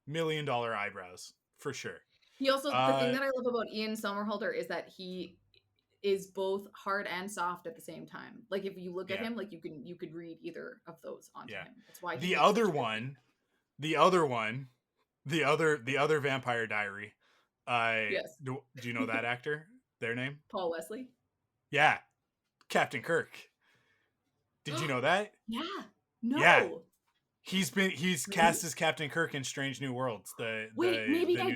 million eyebrows for sure. He also, the thing that I love about Ian Somerhalder is that he is both hard and soft at the same time. Like if you look at him, like you could read either of those onto him. That's why the other Vampire Diary. Yes. Do you know that actor? Their name? Paul Wesley. Yeah, Captain Kirk. Did you know that? Yeah. No. Yeah. He's cast as Captain Kirk in Strange New Worlds. Maybe I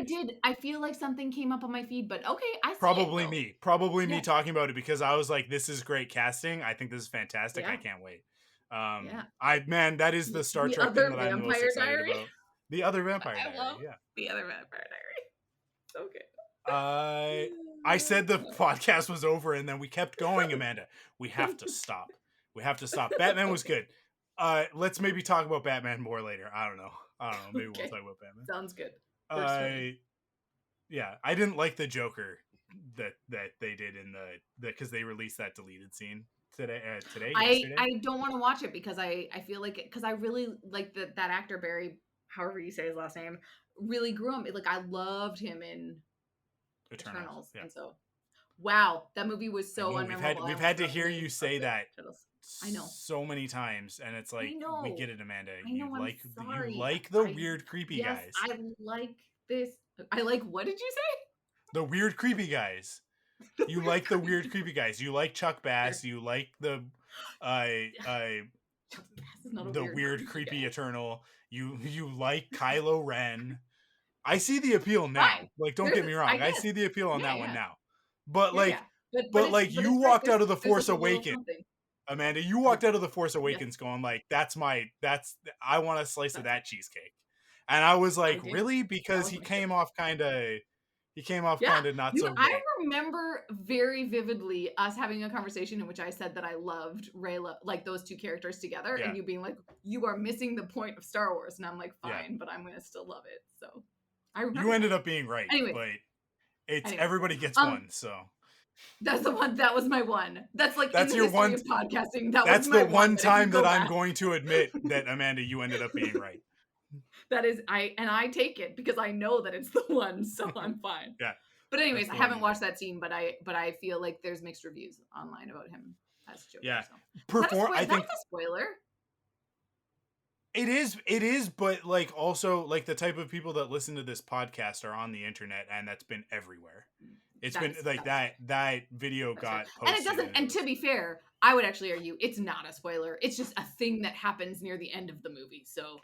did. I feel like something came up on my feed, but okay, I see probably it, me talking about it, because I was like, this is great casting. I think this is fantastic. I can't wait. That is the Star Trek thing that I'm most excited about. The other Vampire Diary. Yeah. The other Vampire Diary. Okay. I said the podcast was over, and then we kept going, Amanda. We have to stop. Batman was good. Let's maybe talk about Batman more later. I don't know. Maybe we'll talk about Batman. Sounds good. Yeah, I didn't like the Joker that they did in because they released that deleted scene today. I don't want to watch it, because I feel like, because I really like that actor Barry, however you say his last name, really grew on me. Like I loved him in Eternals, and so wow, that movie was so unmemorable. We've had to hear you say that. I know so many times, and it's like, we get it, Amanda. You like the weird, creepy guys. I like this. I like, what did you say? The weird, creepy guys. You like the weird, creepy guys. You like Chuck Bass. You like the weird, creepy Eternal. You like Kylo Ren. I see the appeal now. Fine. Like, don't get me wrong. I see the appeal on that one now. But but you walked out of The Force Awakens. Amanda, you walked out of The Force Awakens going like, I want a slice of that cheesecake. And I was like, really? Because he came off kind of not so good. I remember very vividly us having a conversation in which I said that I loved Reylo, like those two characters together, and you being like, you are missing the point of Star Wars. And I'm like, fine, but I'm going to still love it. So I remember. You ended up being right, but everybody gets one, so. That's the one. That was my one. That's like, that's in the history of podcasting. That's the one time that I'm going to admit that, Amanda, you ended up being right. That is, I take it because I know that it's the one, so I'm fine. Yeah. But anyways, That's I the haven't one. watched that scene, but I feel like there's mixed reviews online about him as Joker. Yeah. So. I think That's a spoiler. it is, but like also like the type of people that listen to this podcast are on the internet, and that's been everywhere. It's been like that video got posted. And it doesn't, and to be fair, I would actually argue it's not a spoiler. It's just a thing that happens near the end of the movie. So,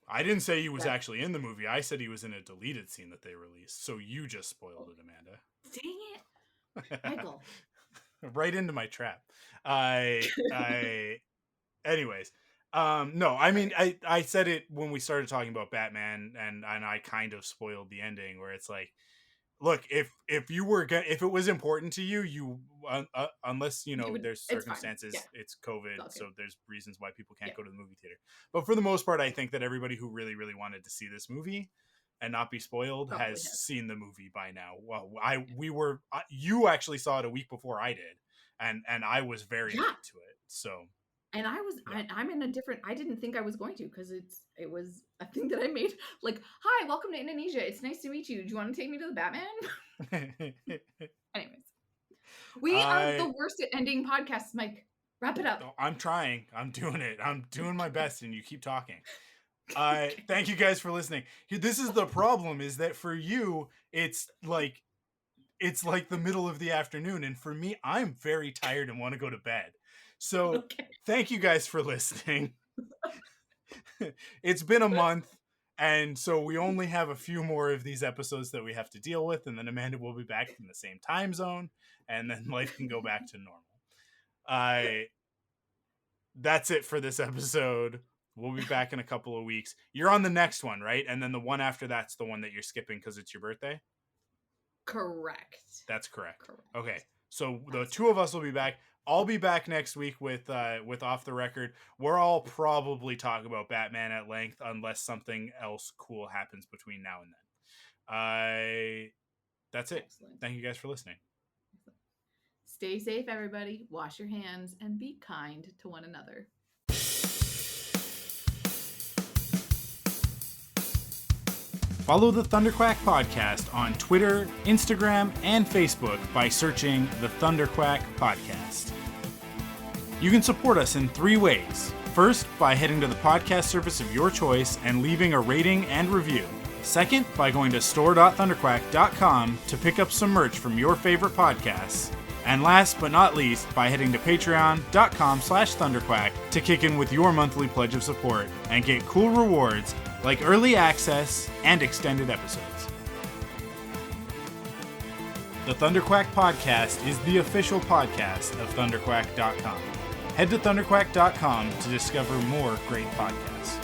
I didn't say he was actually in the movie. I said he was in a deleted scene that they released. So you just spoiled it, Amanda. Dang it. Michael. Right into my trap. Anyways. No, I mean, I said it when we started talking about Batman, and I kind of spoiled the ending where it's like, look, if it was important to you, unless there's circumstances, it's COVID, so there's reasons why people can't go to the movie theater. But for the most part, I think that everybody who really, really wanted to see this movie and not be spoiled has seen the movie by now. Well, you actually saw it a week before I did, and I was very into it. So. And I'm in a different, I didn't think I was going to, because it was a thing that I made. Like, hi, welcome to Indonesia. It's nice to meet you. Do you want to take me to the Batman? Anyways. We are the worst at ending podcasts, Mike. Wrap it up. I'm trying. I'm doing it. I'm doing my best, and you keep talking. Thank you guys for listening. This is the problem, is that for you, it's like the middle of the afternoon, and for me, I'm very tired and want to go to bed. So Thank you guys for listening. It's been a month, and so we only have a few more of these episodes that we have to deal with, and then Amanda will be back in the same time zone, and then life can go back to normal. That's it for this episode. We'll be back in a couple of weeks. You're on the next one, right? And then the one after that's the one that you're skipping because it's your birthday? Correct. That's correct. Okay, so the two of us will be back. I'll be back next week with Off the Record, where I'll probably talk about Batman at length, unless something else cool happens between now and then. That's it. Excellent. Thank you guys for listening. Stay safe, everybody. Wash your hands and be kind to one another. Follow the Thunderquack Podcast on Twitter, Instagram, and Facebook by searching the Thunderquack Podcast. You can support us in 3 ways. First, by heading to the podcast service of your choice and leaving a rating and review. Second, by going to store.thunderquack.com to pick up some merch from your favorite podcasts. And last but not least, by heading to patreon.com/thunderquack to kick in with your monthly pledge of support and get cool rewards like early access and extended episodes. The Thunderquack Podcast is the official podcast of thunderquack.com. Head to thunderquack.com to discover more great podcasts.